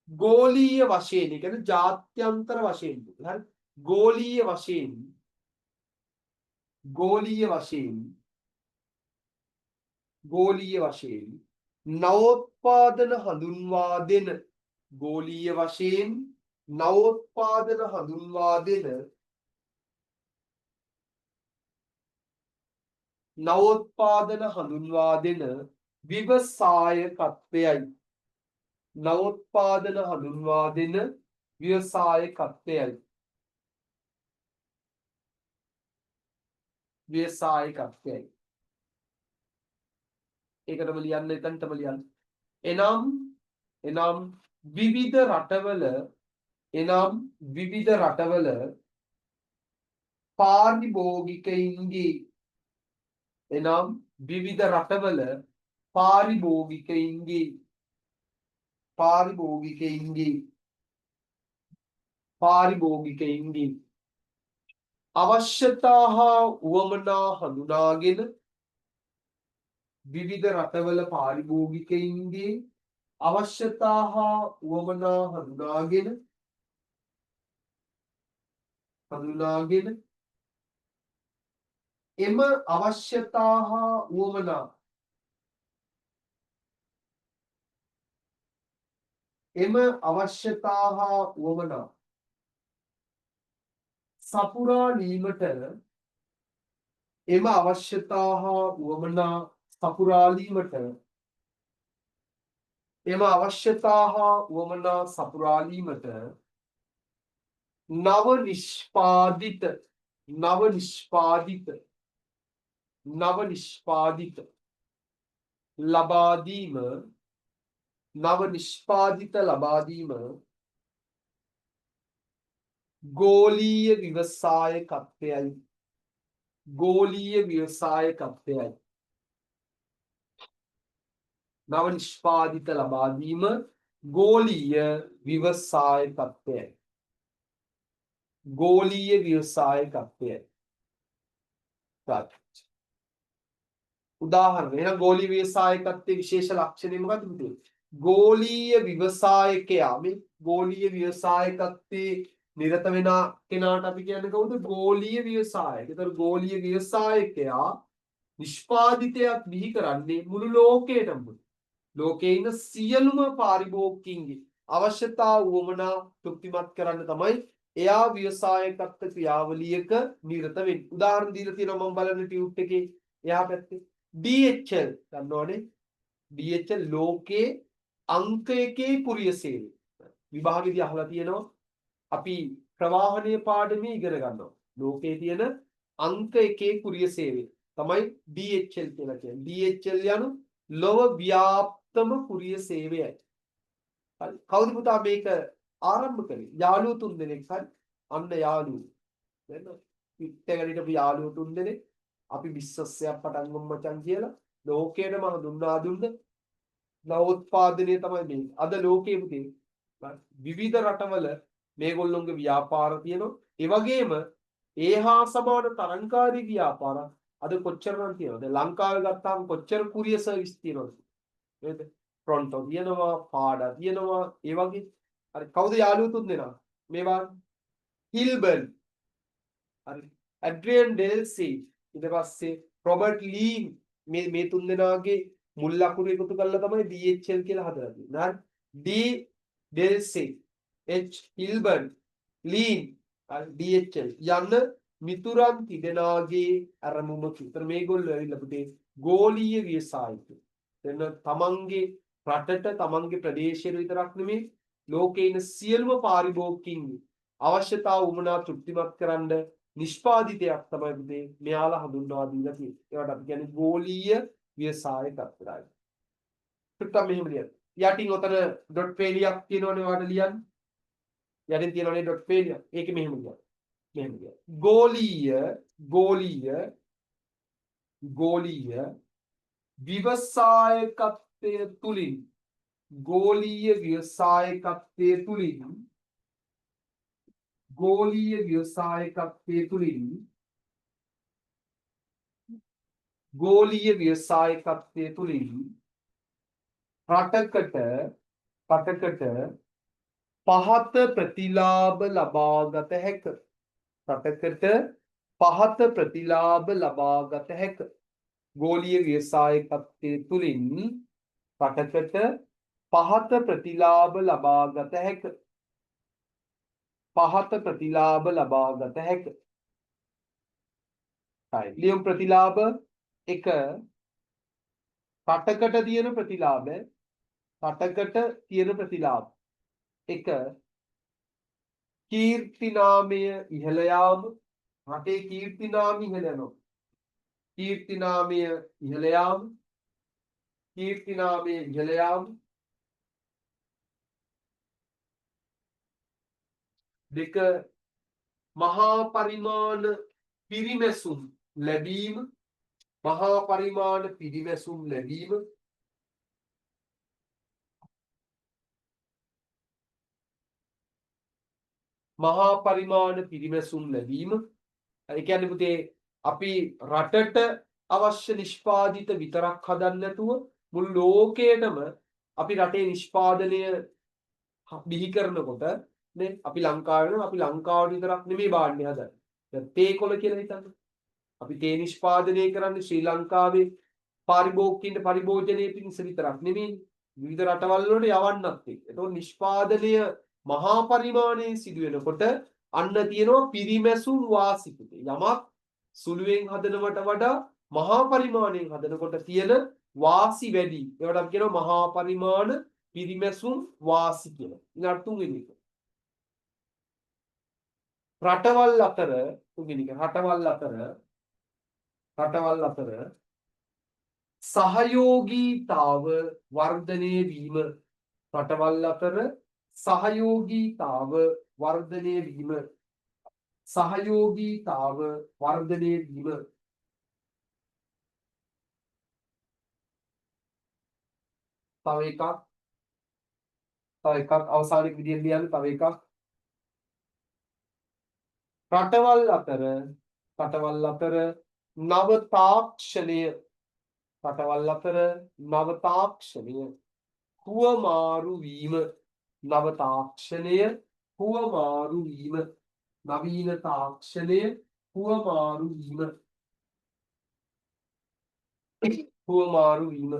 ගෝලීය වශයෙන් කියන්නේ ජාත්‍යන්තර වශයෙන්. හරි. ගෝලීය වශයෙන් ගෝලීය වශයෙන් නවෝත්පාදන හඳුන්වා දෙන ගෝලීය වශයෙන් නවෝත්පාදන හඳුන්වා දෙන ව්‍යවසායකත්වයයි. නවෝත්පාදන හඳුන්වා දෙන ව්‍යවසායකත්වයයි. ව්‍යවසායකත්වයයි. ඒකටම ලියන්න එතනටම ලියන්න. එනම් විවිධ රටවල පාරිභෝගිකයින්ගේ අවශ්‍යතා හා උවමනා හඳුනාගෙන විවිධ රටවල පාරිභෝගිකයින්ගේ අවශ්‍යතා හා උවමනා හඳුනාගෙන එම අවශ්‍යතා හා උවමනා සපුරාලීමට නව නිෂ්පාදිත ලබා දීම ගෝලීය ව්‍යවසායකත්වයයි. නව නිෂ්පාදිත ලබා දීම ගෝලීය ව්‍යවසායකත්වයයි. උදාහරණ එහෙනම් ගෝලීය ව්‍යවසායකත්වයේ විශේෂ ලක්ෂණය මොකක්ද පුතේ? ගෝලීය ව්‍යවසායකයා මේ ගෝලීය ව්‍යවසායකත්වයේ නිරත වෙන කෙනාට අපි කියන්නේ කවුද? ගෝලීය ව්‍යවසායක. ඒතර ගෝලීය ව්‍යවසායකයා නිෂ්පාදිතයක් බිහි කරන්නේ මුළු ලෝකයටම. ලෝකයේ ඉන්න සියලුම පාරිභෝගිකයින්ගේ අවශ්‍යතා වුවමනා තෘප්තිමත් කරන්න තමයි එයා ව්‍යවසායකත්ව ක්‍රියාවලියක නිරත වෙන්නේ. උදාහරණ දීලා තියෙනවා මම බලන ටියුට් එකේ එහා පැත්තේ DHL ගන්නවනේ. DHL ලෝකේ අංක 1 කුරියර් සේවය. විභාගෙදී අහලා තියෙනවා. අපි ප්‍රවාහනීය පාඩමේ ඉගෙන ගන්නවා. ලෝකේ තියෙන අංක 1 කුරියර් සේවය තමයි DHL කියලා කියන්නේ. DHL යනු ලොව ව්‍යාප්තම කුරියර් සේවයයි. හරි. කවුද පුතා මේක ආරම්භ කළේ? යාළුවෝ තුන් දෙනෙක් හරි. අන්න යාළුවෝ. දැන් පිටේකට හිටපු යාළුවෝ තුන් දෙනෙක් අපි බිස්නස් එකක් පටන් ගමු මචං කියලා ලෝකේටම දුන්නා දුන්න නවෝත්පාදනය තමයි මේ. අද ලෝකයේ පුතේ විවිධ රටවල මේගොල්ලොන්ගේ ව්‍යාපාර තියෙනවා. ඒ වගේම ඒහා සමාන තරංකාරී ව්‍යාපාර අද කොච්චරනම් තියෙනවද? ලංකාවේ ගත්තාම කොච්චර කුරියර් සර්විස් තියෙනවද? නේද? ටොරොන්ටෝ තියෙනවා, පාඩා තියෙනවා, ඒ වගේ. හරි. කවුද යාළුවෝ තුන් දෙනා? මේවා හිල්බර්න්. හරි. ඇඩ්‍රියන් ඩෙල්සි. ඊට පස්සේ රොබර්ට් ලී මේ තුන් දෙනාගේ මුල් ලකුණු එකතු කරලා තමයි DHL කියලා හදලා තියෙන්නේ. හරි. D ඩෙල්සි, H හිල්බර්න්, ලීන්, DHL යන මිතුරන් තිදෙනාගේ අරමුමක. ඒතර මේගොල්ලෝ ඇවිල්ලා පුතේ ගෝලීය ව්‍යවසායිකයෝ. එන්න තමන්ගේ රටට තමන්ගේ ප්‍රදේශයට විතරක් නෙමෙයි ලෝකේ ඉන්න සියලුම පාරිභෝගිකින් අවශ්‍යතාව උමනා තෘප්තිමත් කරන්න නිෂ්පාදිතයක් තමයි පුතේ මෙයාලා හඳුන්වා දීලා තියෙන්නේ. ඒවට අපි කියන්නේ ගෝලීය ව්‍යවසායකත්වය. පිටුම් මෙහෙම ලියන්න. යටින් ඔතන ඩොට් ෆේලියක් තියෙනවනේ ඔයාලට ලියන්න. යටින් තියෙනවනේ ඩොට් ෆේලිය. ඒකේ මෙහෙම ලියන්න. මෙහෙම ලියන්න. ගෝලීය ව්‍යවසායකත්වය තුලින් ගෝලීය ව්‍යවසායකත්වය තුලින් රටකට පහත ප්‍රතිලාභ ලබාගත හැක. රටකට පහත ප්‍රතිලාභ ලබාගත හැක. ගෝලීය ව්‍යවසායකත්වය තුලින් රටකට පහත ප්‍රතිලාභ ලබාගත හැක. පහත ප්‍රතිලාභ ලබාගත හැක. හරි. ලියමු ප්‍රතිලාභ 1 රටකට තියෙන ප්‍රතිලාභ. රටකට තියෙන ප්‍රතිලාභ 1 කීර්ති නාමය ඉහළ යාම. රටේ කීර්ති නාමය ඉහළ යනවා. කීර්ති නාමය ඉහළ යාම. කීර්ති නාමය ඉහළ යාම. 2 මහා පරිමාණ පිරිමැසුම් ලැබීම. මහා පරිමාණ පිරිමැසුම් ලැබීම. මහා පරිමාණ පිරිමැසුම් ලැබීම. ඒ කියන්නේ පුතේ අපි රටට අවශ්‍ය නිෂ්පාදිත විතරක් හදන්න නැතුව මුළු ලෝකයටම අපි රටේ නිෂ්පාදනය බිහි කරනකොට නේ අපි ලංකාවට විතරක් නෙමෙයි බාන්නේ හදන්නේ. දැන් තේ කොළ කියලා හිතන්න. අපි තේ නිෂ්පාදනය කරන්නේ ශ්‍රී ලංකාවේ පාරිභෝගිකින්ට පරිභෝජනයේ පිණිස විතරක් නෙමෙයි විවිධ රටවල් වලට යවන්නත් එක්ක. ඒතකොට නිෂ්පාදනය මහා පරිමාණයේ සිදු වෙනකොට අන්න තියෙනවා පිරිමැසුම් වාසිකුතේ. යමක් සුළුවෙන් හදනවට වඩා මහා පරිමාණයෙන් හදනකොට තියෙන වාසි වැඩි. ඒවට අපි කියනවා මහා පරිමාණ පිරිමැසුම් වාසි කියලා. ඊළඟ තුන්වෙනි එක. රටවල් අතර තුන්වෙනි එක රටවල් අතර සහයෝගීතාව වර්ධනය වීම. රටවල් අතර සහයෝගීතාව වර්ධනය වීම. සහයෝගීතාව වර්ධනය වීම. තව එකක් අවසානික විදියට ලියන්න. තව එකක් රටවල් අතර නව තාක්ෂණය හුවමාරු වීම. නව තාක්ෂණය හුවමාරු වීම. නවීන තාක්ෂණය හුවමාරු වීම. හුවමාරු වීම.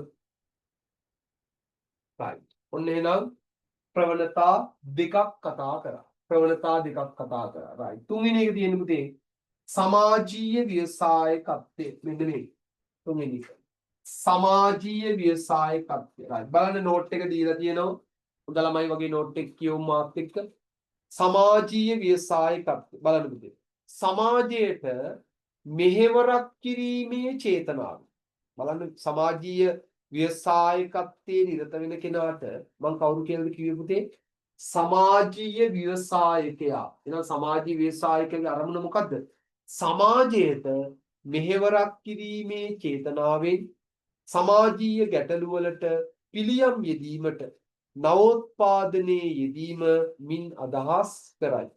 right. ඔන්න එහෙනම් ප්‍රවණතා දෙකක් කතා කරා. ප්‍රවණතා දෙකක් කතා කරා. right. තුන්වෙනි එක තියෙන්නේ පුතේ සමාජීය ව්‍යවසායකත්වය. මෙන්න මේ තුන්වෙනි එක. සමාජීය ව්‍යවසායකත්වය. right. බලන්න නෝට් එක දීලා තියෙනවා. හොඳ ළමයි වගේ නෝට් එක කියවමු මාත් එක්ක. සමාජීය ව්‍යවසායකත්වය. බලන්න පුතේ. සමාජයට මෙහෙවරක් කිරීමේ චේතනාව. බලන්න සමාජීය ව්‍යවසායකත්වයේ නිරත වෙන කෙනාට මම කවුරු කියලාද කිව්වේ පුතේ? සමාජීය ව්‍යවසායකයා. එහෙනම් සමාජීය ව්‍යවසායකයාගේ අරමුණ මොකද්ද? සමාජයට මෙහෙවරක් කිරීමේ චේතනාවෙන් සමාජීය ගැටලු වලට පිළියම් යෙදීමට නවෝත්පාදනයේ යෙදීම මින් අදහස් කරයි.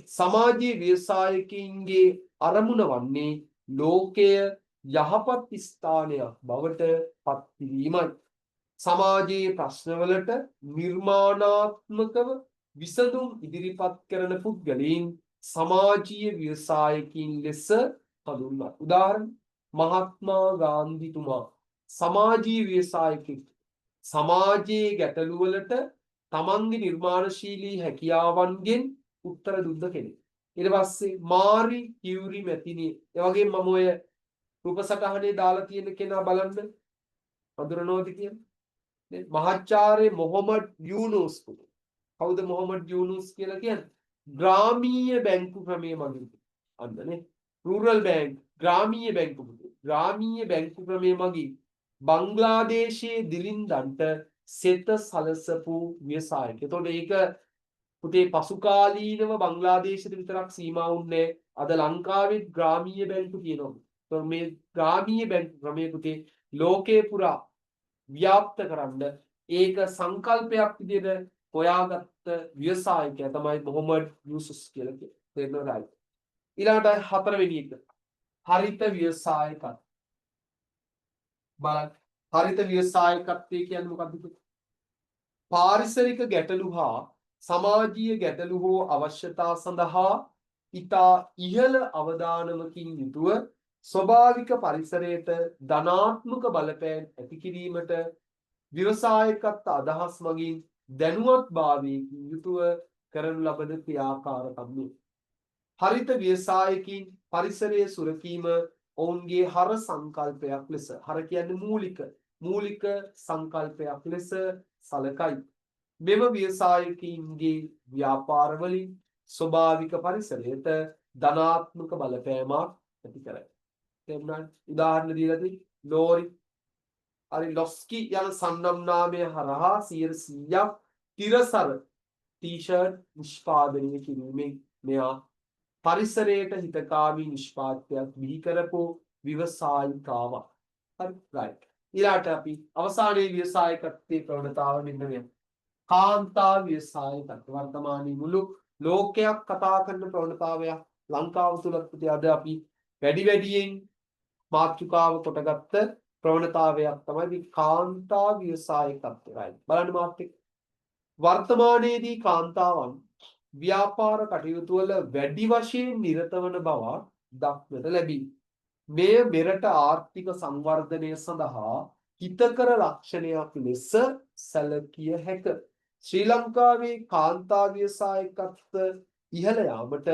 සමාජීය ව්‍යවසායකින්ගේ අරමුණ වන්නේ ලෝකය යහපත් ස්ථානයක් බවට පත් කිරීමයි. සමාජයේ ප්‍රශ්නවලට නිර්මාණාත්මකව විසඳුම් ඉදිරිපත් කරන පුද්ගලයන් සමාජීය ව්‍යවසායකින් ලෙස හඳුන්වනවා. උදාහරණ මහත්මා ගාන්ධිතුමා සමාජීය ව්‍යවසායකෙක්. සමාජයේ ගැටලු වලට තමන්ගේ නිර්මාණශීලී හැකියාවන්ගෙන් උත්තර දුන්න කෙනෙක්. ඊට පස්සේ මාරි කියුරි මැතිණිය. ඒ වගේම මම ඔය රූපසටහනේ දාලා තියෙන කෙනා බලන්න හඳුනනවද කියන්නේ? මහාචාර්ය මොහොමඩ් යූනුස් පුතේ. කවුද මොහොමඩ් යූනුස් කියලා කියන්නේ? ග්‍රාමීය බැංකු ක්‍රමයේ මගින්. අන්නනේ. රූරල් බැංක්, ග්‍රාමීය බැංකු පුතේ. ග්‍රාමීය බැංකු ක්‍රමයේ මගින් බංග්ලාදේශයේ දිලින්දන්ට සෙත සලසපු ව්‍යවසායක. එතකොට ඒක පුතේ පසුකාලීනව බංග්ලාදේශයට විතරක් සීමා වුණේ. අද ලංකාවේ ග්‍රාමීය බැංකු තියෙනවා. එතකොට මේ ග්‍රාමීය බැංකු ක්‍රමයේ පුතේ ලෝකේ පුරා ව්‍යාප්ත කරන්න ඒක සංකල්පයක් විදිහට හොයාගත්ත ව්‍යවසායකයා තමයි මොහොමඩ් යූසුස් කියලා කියන්නේ. තේරෙනවද? ඊළඟට හතරවෙනි එක. හරිත ව්‍යවසායකත්වය. බලන්න. හරිත ව්‍යවසායකත්වය කියන්නේ මොකක්ද? පාරිසරික ගැටලු හා සමාජීය ගැටලු හෝ අවශ්‍යතා සඳහා ඉතා ඉහළ අවදානමකින් යුතුව ස්වභාවික පරිසරයට ධනාත්මක බලපෑම් ඇති කිරීමට ව්‍යවසායකත්ව අදහස් මගින් දැනුවත්භාවයකින් යුතුව කරනු ලබන ක්‍රියාකාරකම්ය. හරිත ව්‍යවසායකින් පරිසරයේ සුරකීම ඔවුන්ගේ හර සංකල්පයක් ලෙස හර කියන්නේ මූලික සංකල්පයක් ලෙස සලකයි. මෙම ව්‍යවසායකින්ගේ ව්‍යාපාරවලින් ස්වභාවික පරිසරයට ධනාත්මක බලපෑමක් ඇති කරයි. තේරුණාද? උදාහරණ දීලා තියෙන්නේ ලෝරි හරි ලොස්කි යන සම්නම්නාමය හරහා 100ක් තිරසර ටී-ෂර්ට් නිෂ්පාදනය කිරීමෙන් මෙයා පරිසරයට හිතකාමී නිෂ්පාදනයක් බිහි කරපු ව්‍යවසායිකාවක්. හරි රයිට්. ඊළාට අපි අවසානයේ ව්‍යවසායකත්වයේ ප්‍රවණතාව මෙන්න මේ කාන්තා ව්‍යවසායකත්ව වර්තමානයේ මුළු ලෝකයක් කතා කරන ප්‍රවණතාවයක් ලංකාව තුලත් පුතේ අද අපි වැඩියෙන් මාතෘකාව කොටගත්ත ප්‍රවණතාවයක් තමයි මේ කාන්තා ව්‍යවසායකත්වය. right බලන්න මාත් එක්ක. වර්තමානයේදී කාන්තාවන් ව්‍යාපාර කටයුතු වල වැඩි වශයෙන් නිරත වන බව දක්නට ලැබී. මෙය මෙරට ආර්ථික සංවර්ධනය සඳහා හිතකර ලක්ෂණයක් ලෙස සැලකිය හැක. ශ්‍රී ලංකාවේ කාන්තා ව්‍යවසායකත්ව ඉහළ යාමට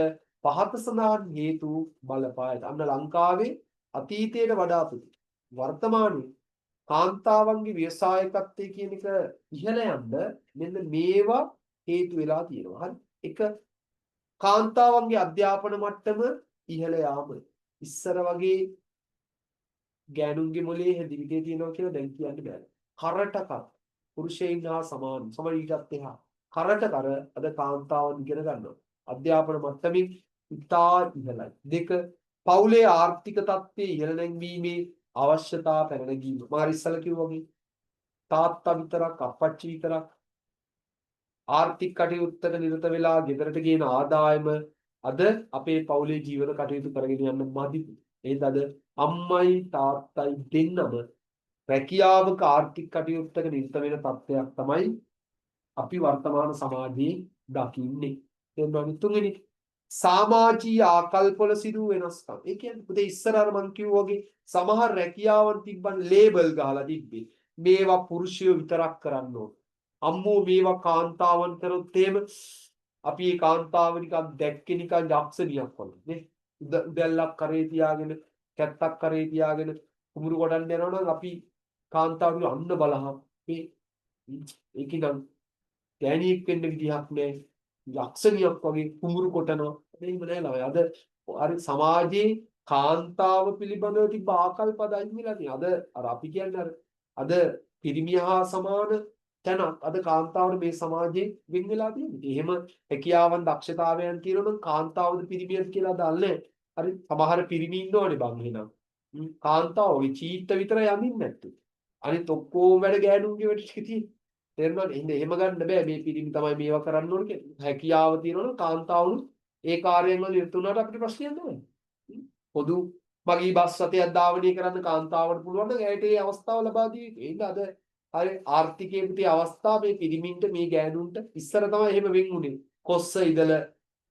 පහත සඳහන් හේතු බලපායි. අන්න ලංකාවේ අතීතයට වඩා වර්තමානයේ කාන්තාවන්ගේ ව්‍යවසායකත්වය කියන එක ඉහළ යන්න මෙන්න මේවා හේතු වෙලා තියෙනවා. හරි. එක කාන්තාවන්ගේ අධ්‍යාපන මට්ටම ඉහළ යාම. ඉස්සර වගේ ගෑනුන්ගේ මොලේ හැදිවිදේ තියෙනවා කියලා දැන් කියන්න බෑ. කරටක පුරුෂයන් හා සමාන සමීකත් එහා කරටකර අද කාන්තාවන් ඉගෙන ගන්නවා. අධ්‍යාපන මට්ටමින් ඉතා ඉහළයි. දෙක පවුලේ ආර්ථික තත්ත්වයේ ඉහළ නැංවීමේ අවශ්‍යතා පැන නැගීම. මම ඉස්සෙල්ලා කිව්වා වගේ තාත්තා විතරක් අප්පච්චි විතරක් ආර්ථික කටයුත්තක නිරත වෙලා ගෙදරට ගේන ආදායම අද අපේ පවුලේ ජීවන කටයුතු කරගෙන යන්න මදි. ඒත් අද අම්මයි තාත්තයි දෙන්නම රැකියාවක ආර්ථික කටයුත්තක නිරත වෙන තත්ත්වයක් තමයි අපි වර්තමාන සමාජයේ දකින්නේ. එතන තුන්වෙනි සමාජීය ආකල්පවල සිදු වෙනස්කම්. ඒ කියන්නේ පුතේ ඉස්සර අර මං කිව්වා වගේ සමහර රැකියාවන් තිබ්බන් ලේබල් ගහලා තිබ්බේ. මේවා පුරුෂයෝ විතරක් කරන්න ඕන. අම්මෝ මේවා කාන්තාවන් කරොත් එහෙම අපි ඒ කාන්තාව නිකන් දැක්කේ නිකන් යක්ෂණියක් වගේ නේ. උදැල්ලක් කරේ තියාගෙන කැත්තක් කරේ තියාගෙන කුඹුරු ගොඩන්න යනවා නම් අපි කාන්තාවගේ අන්න බලහන් මේ ඒක නම් ගෑණියෙක් වෙන්න විදිහක් නෑ. යක්ෂණියක් වගේ කුඹුරු කොටනවා. එහෙම නෑ ළමයි. අද අර සමාජයේ කාන්තාව පිළිබඳව තිබ්බ ආකල්ප අද අයින් වෙලා තියෙනවා. අද අපි කියන්නේ අද පිරිමිය හා සමාන තැනක් අද කාන්තාවට මේ සමාජයේ වෙන් වෙලා තියෙනවා. එහෙම හැකියාවන් දක්ෂතාවයන් තියෙනවා නම් කාන්තාවද පිරිමියද කියලා දන්නේ. හරි සමහර පිරිමි ඉන්නවනේ බං එහෙනම්. කාන්තාව ඔය චීත්ත විතරයි යමින් නැත්තේ. අනිත් ඔක්කොම වැඩ ගෑනුන්ගේ වැඩ ටික තියෙන්නේ. තේරුණාද? එහෙම ගන්න බෑ මේ පිරිමි තමයි මේවා කරන්න ඕන කියලා. හැකියාව තියෙනවනම් කාන්තාවුන් ඒ කාර්යයෙන් වල නිරත වුණාට අපිට ප්‍රශ්නයක් නැහැ. පොදු මගී බස් රථයක් ධාවනය කරන්න කාන්තාවට පුළුවන් නම් ඇයට ඒ අවස්ථාව ලබා දී යුතුයි. එහෙනම් අද හරි ආර්ථිකයේ පිටි අවස්ථාව මේ පිරිමින්ට මේ ගෑනුන්ට ඉස්සර තමයි එහෙම වෙන් උනේ. කොස්ස ඉදල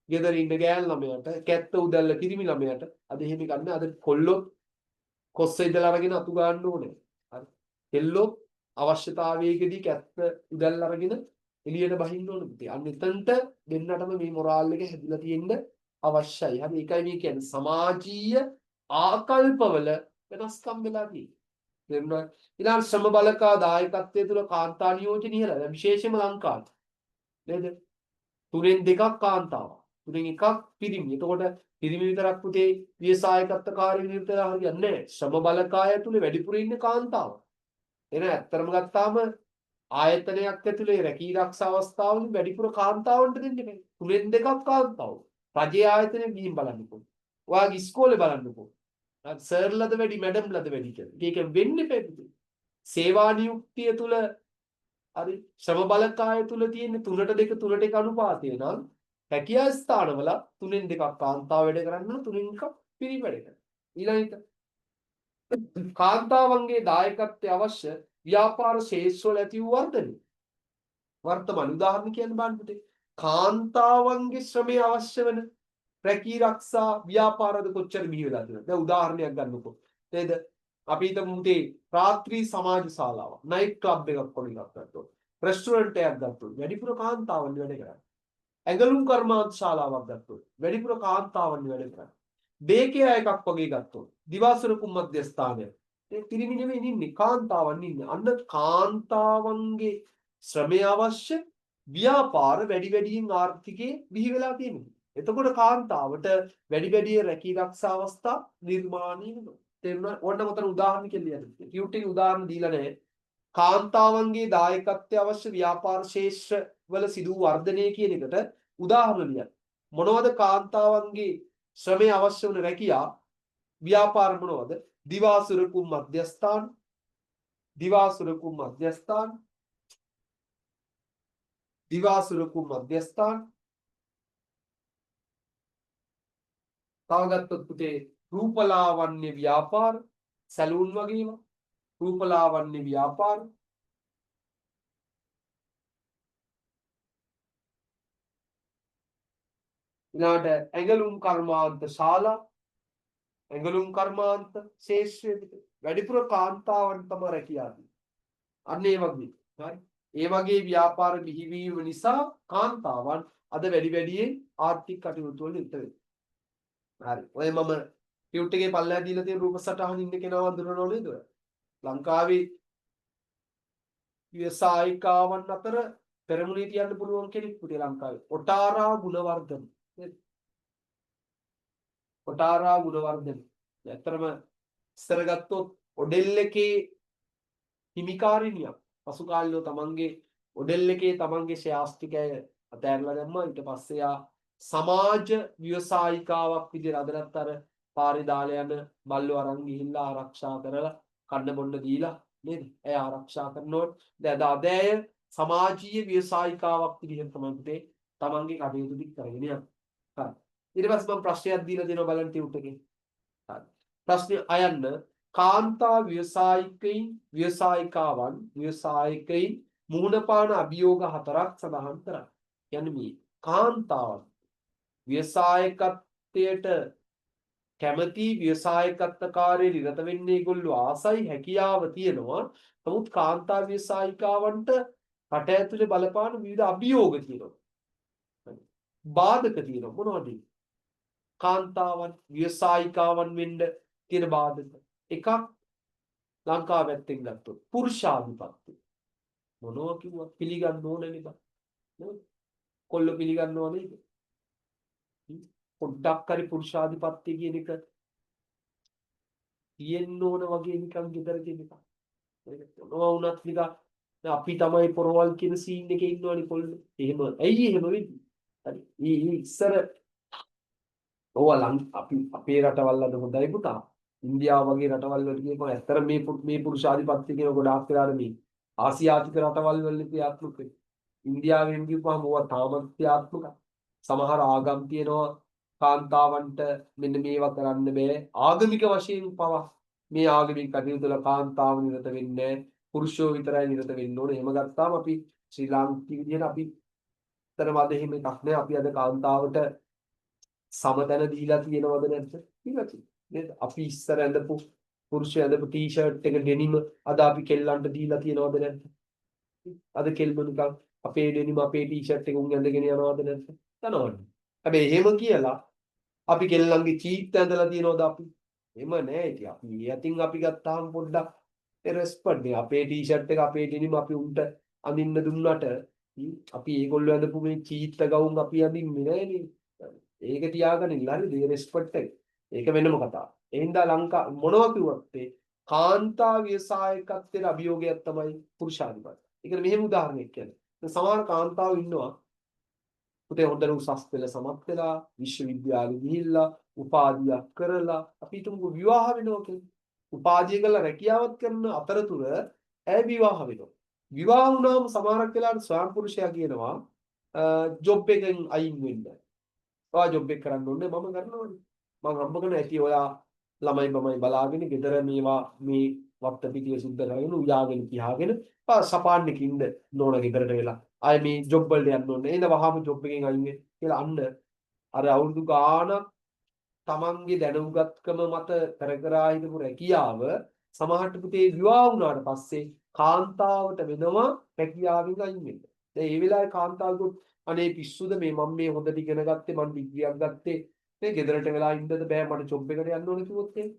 ගෙදර ඉන්න ගෑන් ළමයට කැත්ත උදැල්ල පිරිමි ළමයට අද එහෙම ගන්න අද කොල්ලෝ කොස්ස ඉදලා අරගෙන අතු ගන්න ඕනේ. හරි. කෙල්ලෝ අවශ්‍යතාවයකදී කැත්ත උදැල්ල අරගෙන එළියට බහින්න ඕනේ. ඉතින් අන්න එතනට දෙන්නටම මේ මොරාල් එක හැදිලා තියෙන්න අවශ්‍යයි. හරි ඒකයි මේ කියන්නේ සමාජීය ආකල්පවල වෙනස්කම් වෙලා තියෙන්නේ. තේරුණා? ඊළඟ ශ්‍රම බලකා දායකත්වයේ තුල කාන්තා නියෝජන ඉහළ විශේෂයෙන්ම ලංකාවේ. නේද? තුනෙන් දෙකක් කාන්තාවක්. තුනෙන් එකක් පිරිමි. එතකොට පිරිමි විතරක් පුතේ ව්‍යවසායකත්ව කාර්ය නිරතලා හරියන්නේ නැහැ. ශ්‍රම බලකාය තුල වැඩිපුර ඉන්නේ කාන්තාව. එහෙනම් ඇත්තටම ගත්තාම ආයතනයක් ඇතුලේ රැකී ආරක්ෂා අවස්ථාවලින් වැඩිපුර කාන්තාවන්ට දෙන්නේ නැහැ. තුනෙන් දෙකක් කාන්තාවෝ. රජයේ ආයතනයේ ගිහින් බලන්නකෝ. ඔයාගේ ඉස්කෝලේ බලන්නකෝ. සර්ලද වැඩි මැඩම්ලද වැඩි කියලා. ඒක වෙන්නේ පැත්තේ. සේවා නියුක්තිය තුල හරි ශ්‍රම බලකාය තුල තියෙන 3ට 2 3ට 1 අනුපාතය නම් හැකියා ස්ථානවල 3න් 2ක් කාන්තාව වැඩ කරනවා 3න් 1ක් පිරිමි වැඩ කරනවා. ඊළඟට කාන්තාවන්ගේ දායකත්වය අවශ්‍ය ව්‍යාපාර ශේෂ්ත්‍රවල ඇති වූ වර්ධනය. වර්තමාන උදාහරණ කියන්න බලන්න පුතේ. කාන්තාවන්ගේ ශ්‍රමය අවශ්‍ය වෙන රැකී ආරක්ෂා ව්‍යාපාරද කොච්චර බිහි වෙලා තියෙනවද? දැන් උදාහරණයක් ගන්නකො. නේද? අපි හිතමු මුතේ රාත්‍රී සමාජ ශාලාවක්, නයිට් ක්ලබ් එකක් වගේ එකක් ගත්තොත්, රෙස්ටුරන්ට් එකක් ගත්තොත් වැඩිපුර කාන්තාවන් වැඩ කරන්නේ. ඇඟලුම් කර්මාන්ත ශාලාවක් ගත්තොත් වැඩිපුර කාන්තාවන් වැඩ කරන්නේ. බේකේ එකක් වගේ ගත්තොත් දිවාසුරුකුම් මධ්‍යස්ථානය ඒ පිරිමි නෙමෙයි ඉන්නේ කාන්තාවන් ඉන්නේ. අන්න කාන්තාවන්ගේ ශ්‍රමය අවශ්‍ය ව්‍යාපාර වැඩි වැඩියෙන් ආර්ථිකයේ බිහි වෙලා තියෙනවා. එතකොට කාන්තාවට වැඩි වැඩියෙන් රැකී ආරක්ෂා අවස්ථා නිර්මාණය වෙනවා. තේරුණා? ඕන්න මතන උදාහරණ කියලා කියන්න. කියුට් එකේ උදාහරණ දීලා නැහැ. කාන්තාවන්ගේ දායකත්වය අවශ්‍ය ව්‍යාපාර ශේෂ්ත්‍ර වල සිදු වර්ධනය කියන එකට උදාහරණ ලියන්න. මොනවද කාන්තාවන්ගේ ශ්‍රමය අවශ්‍ය වන රැකියා ව්‍යාපාර මොනවද? දිවාසුරුකුම් මධ්‍යස්ථාන, දිවාසුරුකුම් මධ්‍යස්ථාන, දිවාසුරුකුම් මධ්‍යස්ථාන. තව ගත්තොත් පුතේ රූපලාවන්‍ය ව්‍යාපාර, සැලූන් වගේ ඒවා. රූපලාවන්‍ය ව්‍යාපාර. ඊළාට ඇඟලුම් කර්මාන්ත ශාලා, ඇඟලුම් කර්මාන්ත ශේෂ්ත්‍රයේ වැඩිපුර කාන්තාවන් තමයි රැකියාව. අන්න ඒ වගේ. හරි. ඒ වගේ ව්‍යාපාර බිහිවීම නිසා කාන්තාවන් අද වැඩි වැඩියෙන් ආර්ථික කටයුතු වල නිරත වෙනවා. හරි. ඔය මම කියුට් එකේ පල්ලෙහා දීලා තියෙන රූප සටහන ඉන්න කෙනාව හඳුනනව නේද? ලංකාවේ ව්‍යවසායිකාවන් අතර පෙරමුණේ තියන්න පුළුවන් කෙනෙක් පුතේ ලංකාවේ. ඔටාරා ගුණවර්ධන. නේද? ඔටාරා ගුණවර්ධන. ඇත්තටම ඉස්සර ගත්තොත් ඔඩෙල් එකේ හිමිකාරිනියක්. පසු කාලේව තමන්ගේ ඔඩෙල් එකේ තමන්ගේ ෂෙයාර්ස් ටික අතෑරලා දැම්මා. ඊට පස්සේ යා සමාජ ව්‍යවසායිකාවක් විදිහට අදටත් අර පාරේ දාලා යන බල්ලෝ අරන් ගිහිල්ලා ආරක්ෂා කරලා කන්න බොන්න දීලා නේද? ඇය ආරක්ෂා කරනකොට දැන් අද ඇය සමාජීය ව්‍යවසායිකාවක් විදිහට තමයි පුතේ තමන්ගේ කටයුතු ටික කරගෙන යන්නේ. හරි. ඊට පස්සේ මම ප්‍රශ්නයක් දීලා දෙනවා බලන්න ටියුට් එකේ. හරි. ප්‍රශ්නේ අයන්න කාන්තා ව්‍යවසායිකයින් මුහුණ පාන අභියෝග 4ක් සඳහන් කරා. කියන්නේ මේ කාන්තාවන් ව්‍යවසායකත්වයට කැමති ව්‍යවසායකත්වකාරී නිරත වෙන්නේ ඒගොල්ලෝ ආසයි හැකියාව තියෙනවා. නමුත් කාන්තා ව්‍යවසායිකාවන්ට රට ඇතුලේ බලපාන විවිධ අභියෝග තියෙනවා. බාධක තියෙනවා මොනවද? කාන්තාවන් ව්‍යවසායිකාවන් වෙන්න තියෙන බාධක. එකක් ලංකාව පැත්තෙන් ගත්තොත් පුරුෂාධිපත්‍ය. මොනවා කිව්වත් පිළිගන්න ඕනේ නේද? නේද? කොල්ල පිළිගන්නව නේද? පොඩ්ඩක් හරි පුරුෂාධිපත්‍ය කියන එක තියෙන්න ඕන වගේ නිකන් ගෙදර කියන එක. මොනවා වුණත් නිකන් අපි තමයි පොරවල් කියන සීන් එකේ ඉන්නවනේ කොල්ලෝ. එහෙම ඇයි එහෙම වෙන්නේ? හරි. ඊ ඉස්සර ඕවා අපි අපේ රටවල් අද හොඳයි පුතා. ඉන්දියාව වගේ රටවල් වල කියපුවා ඇත්තට මේ පුරුෂාධිපත්‍ය කියන ගොඩාක් වෙලාට මේ ආසියාතික රටවල් වල ක්‍රියාත්මක වෙන්නේ. ඉන්දියාවෙන් කියපුවාම ඕවා තාමත් ක්‍රියාත්මකයි. සමහර ආගම් තියෙනවා කාන්තාවන්ට මෙන්න මේවා කරන්න බෑ. ආගමික වශයෙන් පවා මේ ආගමික කටයුතු වල කාන්තාව නිරත වෙන්නේ පුරුෂයෝ විතරයි නිරත වෙන්න ඕනේ. එහෙම ගත්තාම අපි ශ්‍රී ලාංකික විදිහට අපි තරමද එහෙම එකක් නෑ. අපි අද කාන්තාවට සමතැන දීලා තියෙනවද නැද්ද? දීලා තියෙනවා. නේද? අපි ඉස්සර ඇඳපු පුරුෂය ඇඳපු ටී-ෂර්ට් එක ඩෙනිම අද අපි කෙල්ලන්ට දීලා තියෙනවද නැද්ද? අද කෙල්ලෝ නිකන් අපේ ඩෙනිම අපේ ටී-ෂර්ට් එක උන් ඇඳගෙන යනවද නැද්ද? යනවනේ. හැබැයි එහෙම කියලා අපි කෙල්ලන්ගේ චීත් ඇඳලා තියෙනවද අපි? එහෙම නෑ. ඉතින් අපි යතින් අපි ගත්තාම පොඩ්ඩක් රෙස්පෙක්ට් නේ. අපේ ටී-ෂර්ට් එක අපේ ඩෙනිම අපි උන්ට අඳින්න දුන්නට අපි ඒගොල්ලෝ ඇඳපු මේ චීත්ත ගවුම් අපි අඳින්නේ නෑනේ. ඒක තියාගන්න ඉන්න හරිද? රෙස්පෙක්ට් එක. ඒක වෙනම කතාවක්. එහෙනම් ලංකා මොනවා කිව්වත් ඒ කාන්තා ව්‍යවසායකත්වයට අභියෝගයක් තමයි පුරුෂාධිපත්‍ය. ඒකට මෙහෙම උදාහරණයක් කියන්නේ. සමහර කාන්තාවෝ ඉන්නවා පුතේ හොඳට උසස් පෙළ සමත් වෙලා විශ්වවිද්‍යාලෙ ගිහිල්ලා උපාධියක් කරලා අපි හිතමුකෝ විවාහ වෙනවා කියලා. උපාධිය කරලා රැකියාවක් කරන අතරතුර ඇය විවාහ වෙනවා. විවාහ වුණාම සමහරක් වෙලාවට ස්වාම පුරුෂයා කියනවා ජොබ් එකෙන් අයින් වෙන්න. ඔයා ජොබ් එක කරන්න ඕනේ මම කරනවනේ. මම හම්බ කරන ඇති ඔයා ළමයි බමයි බලාගෙන ගෙදර මේවා මේ වත්ත පිටිය සුද්ධ කරගෙන උයාගෙන පියාගෙන සපාන්නකින්ද නෝන ගෙදරට වෙලා ආයේ මේ ජොබ් වලට යන්න ඕනේ. එඳ වහාම ජොබ් එකෙන් අයින් වෙන්න කියලා අන්න අර අවුරුදු ගාණක් තමන්ගේ දැනුගත්කම මත කර කර හිටපු රැකියාව සමහරට පුතේ විවාහ වුණාට පස්සේ කාන්තාවට වෙනවා රැකියාවෙන් අයින් වෙන්න. දැන් මේ වෙලාවේ කාන්තාවකුත් අනේ පිස්සුද මේ මම මේ හොඳට ඉගෙන ගත්තේ මම ඩිග්‍රියක් ගත්තේ මේ ගෙදරට වෙලා ඉන්නද බෑ මට ජොබ් එකට යන්න ඕනේ කිව්වොත් එහෙම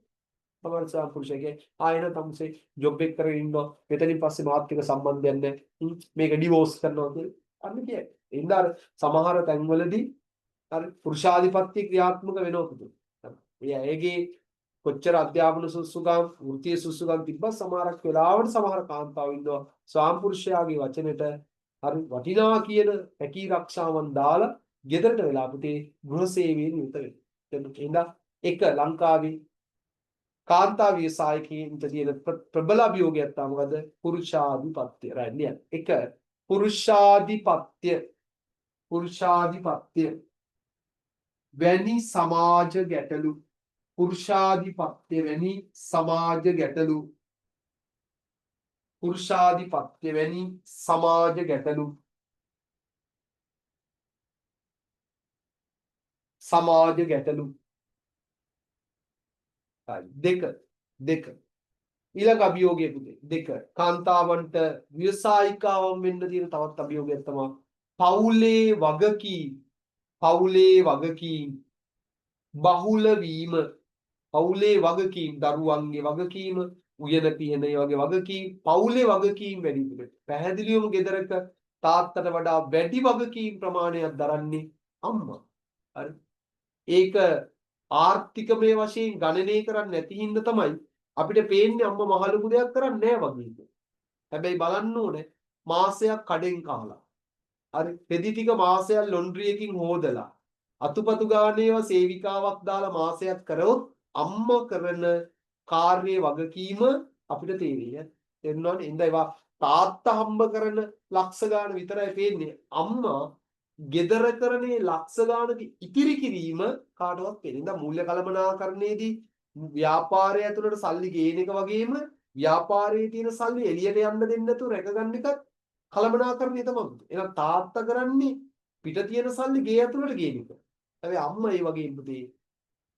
තමයි සාපුරුෂයෙක් ආයෙන තමසේ ජොබ් එක කරගෙන ඉන්නවා මෙතනින් පස්සේ මාත් එක්ක සම්බන්ධයක් නැහැ මේක ඩිවෝස් කරනවා කියලා අන්න කියන්නේ එහෙනම් අර සමහර තැන්වලදී අර පුරුෂාධිපත්‍ය ක්‍රියාත්මක වෙනවා පුතේ. ඒ ඇයගේ කොච්චර අධ්‍යාපන සුසුකම් වෘත්තීය සුසුකම් තිබ්බත් සමහරක් වෙලාවට සමහර කාන්තාවෝ ඉන්නවා ස්වාම පුරුෂයාගේ වචනෙට හරි වටිනා කියන හැකී රක්ෂාවන් දාලා ගෙදරට වෙලා පුතේ ගෘහ සේවයෙන් යුත වෙනවා. එහෙනම් එක ලංකාවේ කාන්තා ව්‍යවසායකයින්ට තියෙන ප්‍රබල අභියෝගයක් තමයි මොකද? පුරුෂාධිපත්‍ය. right? එක පුරුෂාධිපත්‍ය වැනි සමාජ ගැටලු පුරුෂාධිපත්‍ය වැනි සමාජ ගැටලු පුරුෂාධිපත්‍ය වැනි සමාජ ගැටලු දෙක ඊළඟ අභියෝගය පුතේ දෙක කාන්තාවන්ට ව්‍යවසායිකාවන් වෙන්න තියෙන තවත් අභියෝගයක් තමයි පවුලේ වගකීම් බහුල වීම පවුලේ වගකීම් දරුවන්ගේ වගකීම උයන පියන ඒ වගේ වගකීම් පවුලේ වගකීම් වැඩි විදිහට පැහැදිලිවම ගෙදරක තාත්තට වඩා වැඩි වගකීම් ප්‍රමාණයක් දරන්නේ අම්මා. හරි. ඒක ආර්ථිකමය වශයෙන් ගණනය කරන්නේ නැති හින්දා තමයි අපිට පේන්නේ අම්මා මහ ලොකු දෙයක් කරන්නේ නැහැ වගේ. හැබැයි බලන්න ඕනේ මාසයක් කඩෙන් කාලා. හරි පෙදි ටික මාසයක් ලොන්ඩ්‍රි එකකින් හොදලා අතුපතු ගානේව සේවිකාවක් දාලා මාසයක් කරවොත් අම්මා කරන කාර්යයේ වගකීම අපිට තේරෙන්නේ. තේරුණානේ? ඉතින් ඒවා තාත්තා හම්බ කරන ලක්ෂ ගාන විතරයි පේන්නේ. අම්මා gedara කරනේ ලක්ෂ ගානක ඉතිරි කිරීම කාටවත් පේන්නේ. ඉතින් මූල්‍ය කළමනාකරණයේදී ව්‍යාපාරය ඇතුළට සල්ලි ගේන එක වගේම ව්‍යාපාරයේ තියෙන සල්ලි එළියට යන්න දෙන්නේ නැතුව රැකගන්න එකත් කළමනාකරණය තමයි. එහෙනම් තාත්තා කරන්නේ පිට තියෙන සල්ලි ගේ ඇතුළට ගේන එක. හැබැයි අම්මා ඒ වගේ පුතේ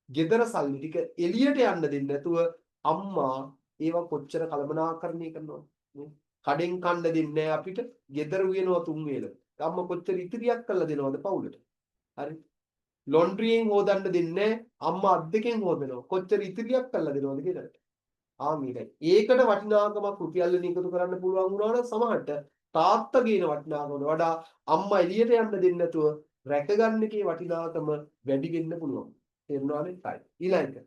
ගෙදර සල්ලි ටික එළියට යන්න දෙන්නේ නැතුව අම්මා ඒවා කොච්චර කළමනාකරණය කරනවද නේ? කඩෙන් කන්න දෙන්නේ අපිට ගෙදර උයනවා තුන් වේල. අම්මා කොච්චර ඉතිරියක් කරලා දෙනවද පවුලට? හරි. ලොන්ඩ්‍රියෙන් හොදන්න දෙන්නේ අම්මා අත් දෙකෙන් හොදනවා. කොච්චර ඉතිරියක් කරලා දෙනවද කියලා. මේකයි. ඒකට වටිනාකමක් රුපියල් වලින් එකතු කරන්න පුළුවන් වුණා නම් සමහරට තාත්තා ගේන වටිනාකමට වඩා අම්මා එළියට යන්න දෙන්නේ නැතුව රැකගන්න එකේ වටිනාකම වැඩි වෙන්න පුළුවන්. තේරුණානේ? හරි. ඊළඟට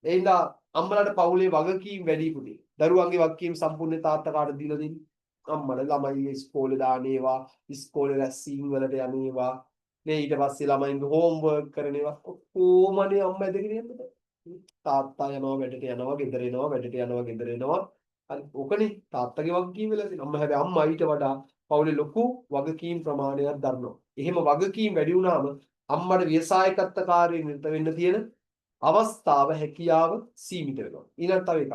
එහෙනම් අම්මලාට පවුලේ වගකීම් වැඩි පුතේ. දරුවන්ගේ වගකීම් සම්පූර්ණ තාත්තා කාට දීලා දෙන්නේ? අම්මලා ළමයි ඉස්කෝලේ දානේවා, ඉස්කෝලේ රැස්වීම් වලට යන්නේවා, නේ ඊට පස්සේ ළමයින්ගේ හෝම්වර්ක් කරනේවා කොහොමනේ අම්මා ඇදගෙන යන්නේ? තාත්තා යනවා වැඩට යනවා, ගෙදර එනවා, වැඩට යනවා, ගෙදර එනවා. හරි ඕකනේ තාත්තගේ වගකීම් වෙලා තියෙනවා. අම්මා හැබැයි අම්මා ඊට වඩා පවුලේ ලොකු වගකීම් ප්‍රමාණයක් දරනවා. එහෙම වගකීම් වැඩි වුණාම අම්මට ව්‍යවසායකත්වකාරී නිරත වෙන්න තියෙන අවස්ථාව හැකියාව සීමිත වෙනවා. ඊළඟ තව එකක්.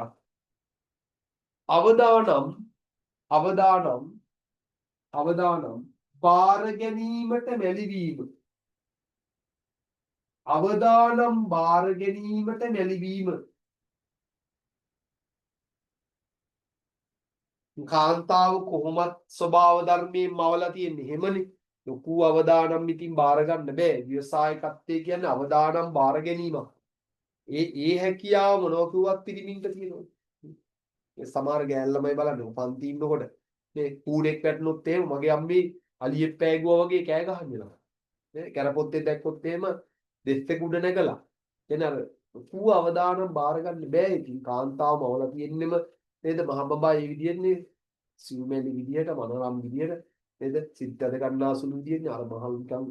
අවදානම් බාර ගැනීමට මැලිවීම. අවදානම් බාර ගැනීමට මැලිවීම. කාන්තාව කොහොමත් ස්වභාව ධර්මයෙන් මවලා තියෙන්නේ එහෙමනේ. ලොකු අවදානම් ඉතින් බාර ගන්න බෑ. ව්‍යවසායකත්වයේ කියන්නේ අවදානම් බාර ගැනීමක්. ඒ හැකියාව මොනවා කිව්වත් පිළිමින්ට තියෙනවා. ඒ සමහර ගෑල් ළමයි බලන්න පන්ති ඉන්නකොට මේ කූඩෙක් වැටුනොත් එහෙම මගේ අම්මේ අලියෙක් පෑගුවා වගේ කෑ ගහනවා. නේ කැරපොත්තේ දැක්කොත් එහෙම දෙස්තේ කුඩ නැගලා. එන අර ලොකු අවදානම් බාර ගන්න බෑ. ඉතින් කාන්තාව මවලා තියෙන්නෙම නේද මහ බබා මේ විදියන්නේ සිව්මැලි විදියට මනරම් විදියට නේද සිද්දද ගන්නාසුළු විදියට අර මහල් නිකන්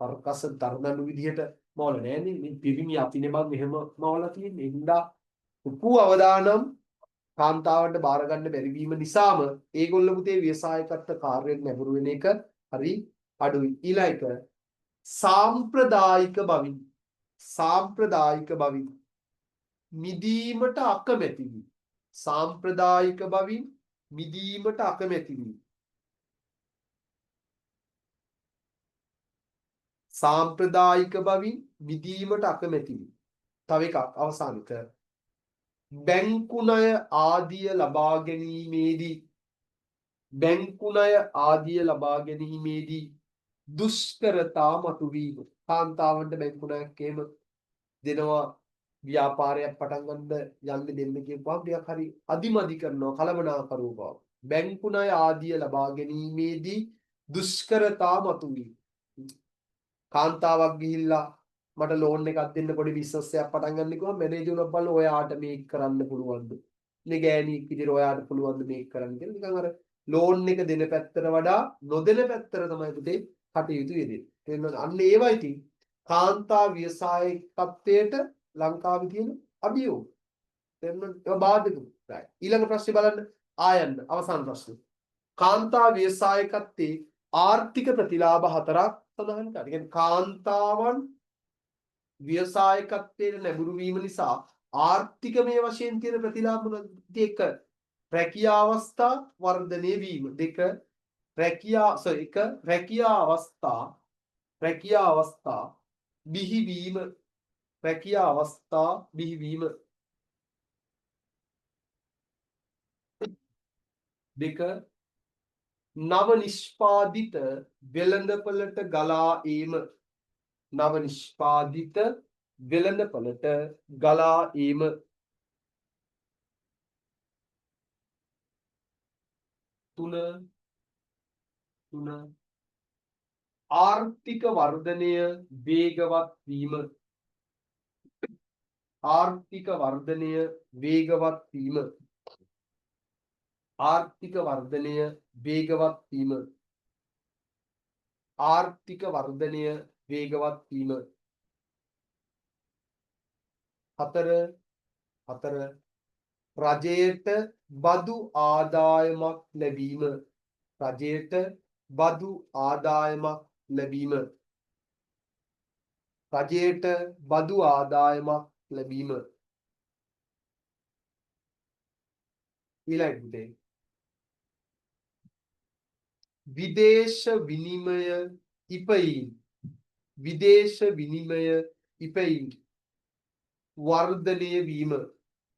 පරකස තරනලු විදියට මවල නෑනේ මේ පිරිමි අපිනේ බං එහෙම මවලා තියෙන්නේ හින්දා උපු අවදානම් කාන්තාවන්ට බාර ගන්න බැරි වීම නිසාම ඒගොල්ලෝ පුතේ ව්‍යවසායකත්ව කාර්යයෙන් නැඹුරු වෙන එක හරි අඩුයි ඊළඟ සාම්ප්‍රදායික බවින් මිදීමට අකමැති වී සාම්ප්‍රදායික බවින් මිදීමට අකමැති වී සාම්ප්‍රදායික බවින් මිදීමට අකමැති වී තව එකක් අවසානික බැංකු ණය ආදිය ලබා ගැනීමේදී දුෂ්කරතා මතුවීම කාන්තාවන්ට බැංකු ණයක් එහෙම දෙනවා ව්‍යාපාරයක් පටන් ගන්න යන්න දෙන්න කියපුවාම ටිකක් හරි අදිමදි කරනවා කලබනාකරව බව. බැංකු ණය ආදිය ලබා ගැනීමේදී දුෂ්කරතා මතුවී. කාන්තාවක් ගිහිල්ලා මට ලෝන් එකක් දෙන්න පොඩි බිස්නස් එකක් පටන් ගන්න කිව්වම මැනේජර් උනක් බලලා ඔයාට මේක කරන්න පුළුවන්ද? නේ ගෑණියෙක් විදිහට ඔයාට පුළුවන්ද මේක කරන්න කියලා නිකන් අර ලෝන් එක දෙන පැත්තට වඩා නොදෙන පැත්තට තමයි පුතේ කටයුතු යෙදෙන්නේ. තේරෙනවද? අන්න ඒවයි ඉතින් කාන්තා ව්‍යවසායකත්වයට ලංකාවේ තියෙන අභියෝග. තේරුණාද? ඒවා බාධක. ඊළඟ ප්‍රශ්නේ බලන්න ආයන්න අවසාන ප්‍රශ්නේ. කාන්තා ව්‍යවසායකත්වයේ ආර්ථික ප්‍රතිලාභ හතරක් සඳහන් කරනවා. කියන්නේ කාන්තාවන් ව්‍යවසායකත්වයට නැඹුරු වීම නිසා ආර්ථිකමය වශයෙන් තියෙන ප්‍රතිලාභ මොනවද? එක රැකියා අවස්ථා වර්ධනය වීම. දෙක රැකියා අවස්ථා බිහිවීම. දෙක නව නිෂ්පාදිත වෙළඳපළට ගලා ඒම. තුන ආර්ථික වර්ධනය වේගවත් වීම. ආර්ථික වර්ධනය වේගවත් වීම. හතර රජයට බදු ආදායමක් ලැබීම. ඊළඟට විදේශ විනිමය ඉපයීම් වර්ධනය වීම.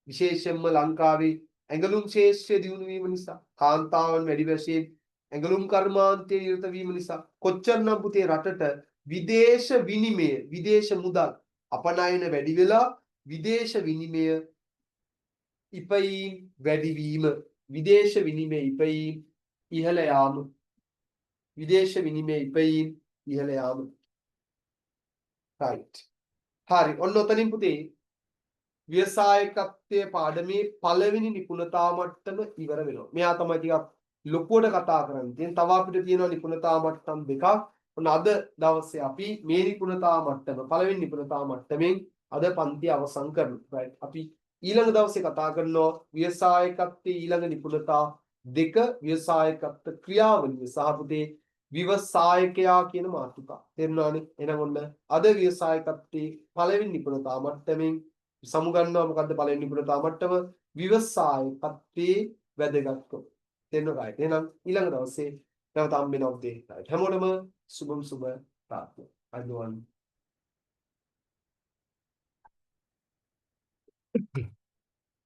විශේෂයෙන්ම ලංකාවේ ඇඟලුම් ශේෂ්ත්‍රය දියුණු වීම නිසා කාන්තාවන් වැඩි වශයෙන් ඇඟලුම් කර්මාන්තයේ නිරත වීම නිසා කොච්චරනම් පුතේ රටට විදේශ විනිමය විදේශ මුදල් අපනයන වැඩි වෙලා විදේශ විනිමය ඉපයීම් වැඩිවීම විදේශ විනිමය ඉපයීම් ඉහළ යාම විදේශ විනිමය ඉපයීම් ඉහළ යාම right හරි ඔන්න ඔතනින් පුතේ ව්‍යවසායකත්වයේ පාඩමේ පළවෙනි නිපුණතා මට්ටම ඉවර වෙනවා. මෙයා තමයි ටිකක් ලොකුවට කතා කරන්නේ. දැන් තව අපිට තියෙනවා නිපුණතා මට්ටම් දෙකක්. ඔන්න අද දවසේ අපි මේ නිපුණතා මට්ටම පළවෙනි නිපුණතා මට්ටමින් අද පන්ති අවසන් කරනවා. right අපි ඊළඟ දවසේ කතා කරනවා ව්‍යවසායකත්වයේ ඊළඟ නිපුණතා දෙක ව්‍යවසායකත්ව ක්‍රියාවලිය සහ පුතේ ව්‍යවසායකයා කියන මාතෘකාව. තේරුණානේ? එහෙනම් ඔන්න අද ව්‍යවසායකත්වයේ පළවෙනි නිපුණතා මට්ටමින් සමුගන්නවා මොකද්ද පළවෙනි නිපුණතා මට්ටම ව්‍යවසායකත්වයේ වැදගත්කම. තේරෙනවද? right. එහෙනම් ඊළඟ දවසේ නැවත හම්බ වෙනවා උදේ. right. හැමෝටම සුබම් සුබ ප්‍රාර්ථනා. අයිබෝවන්.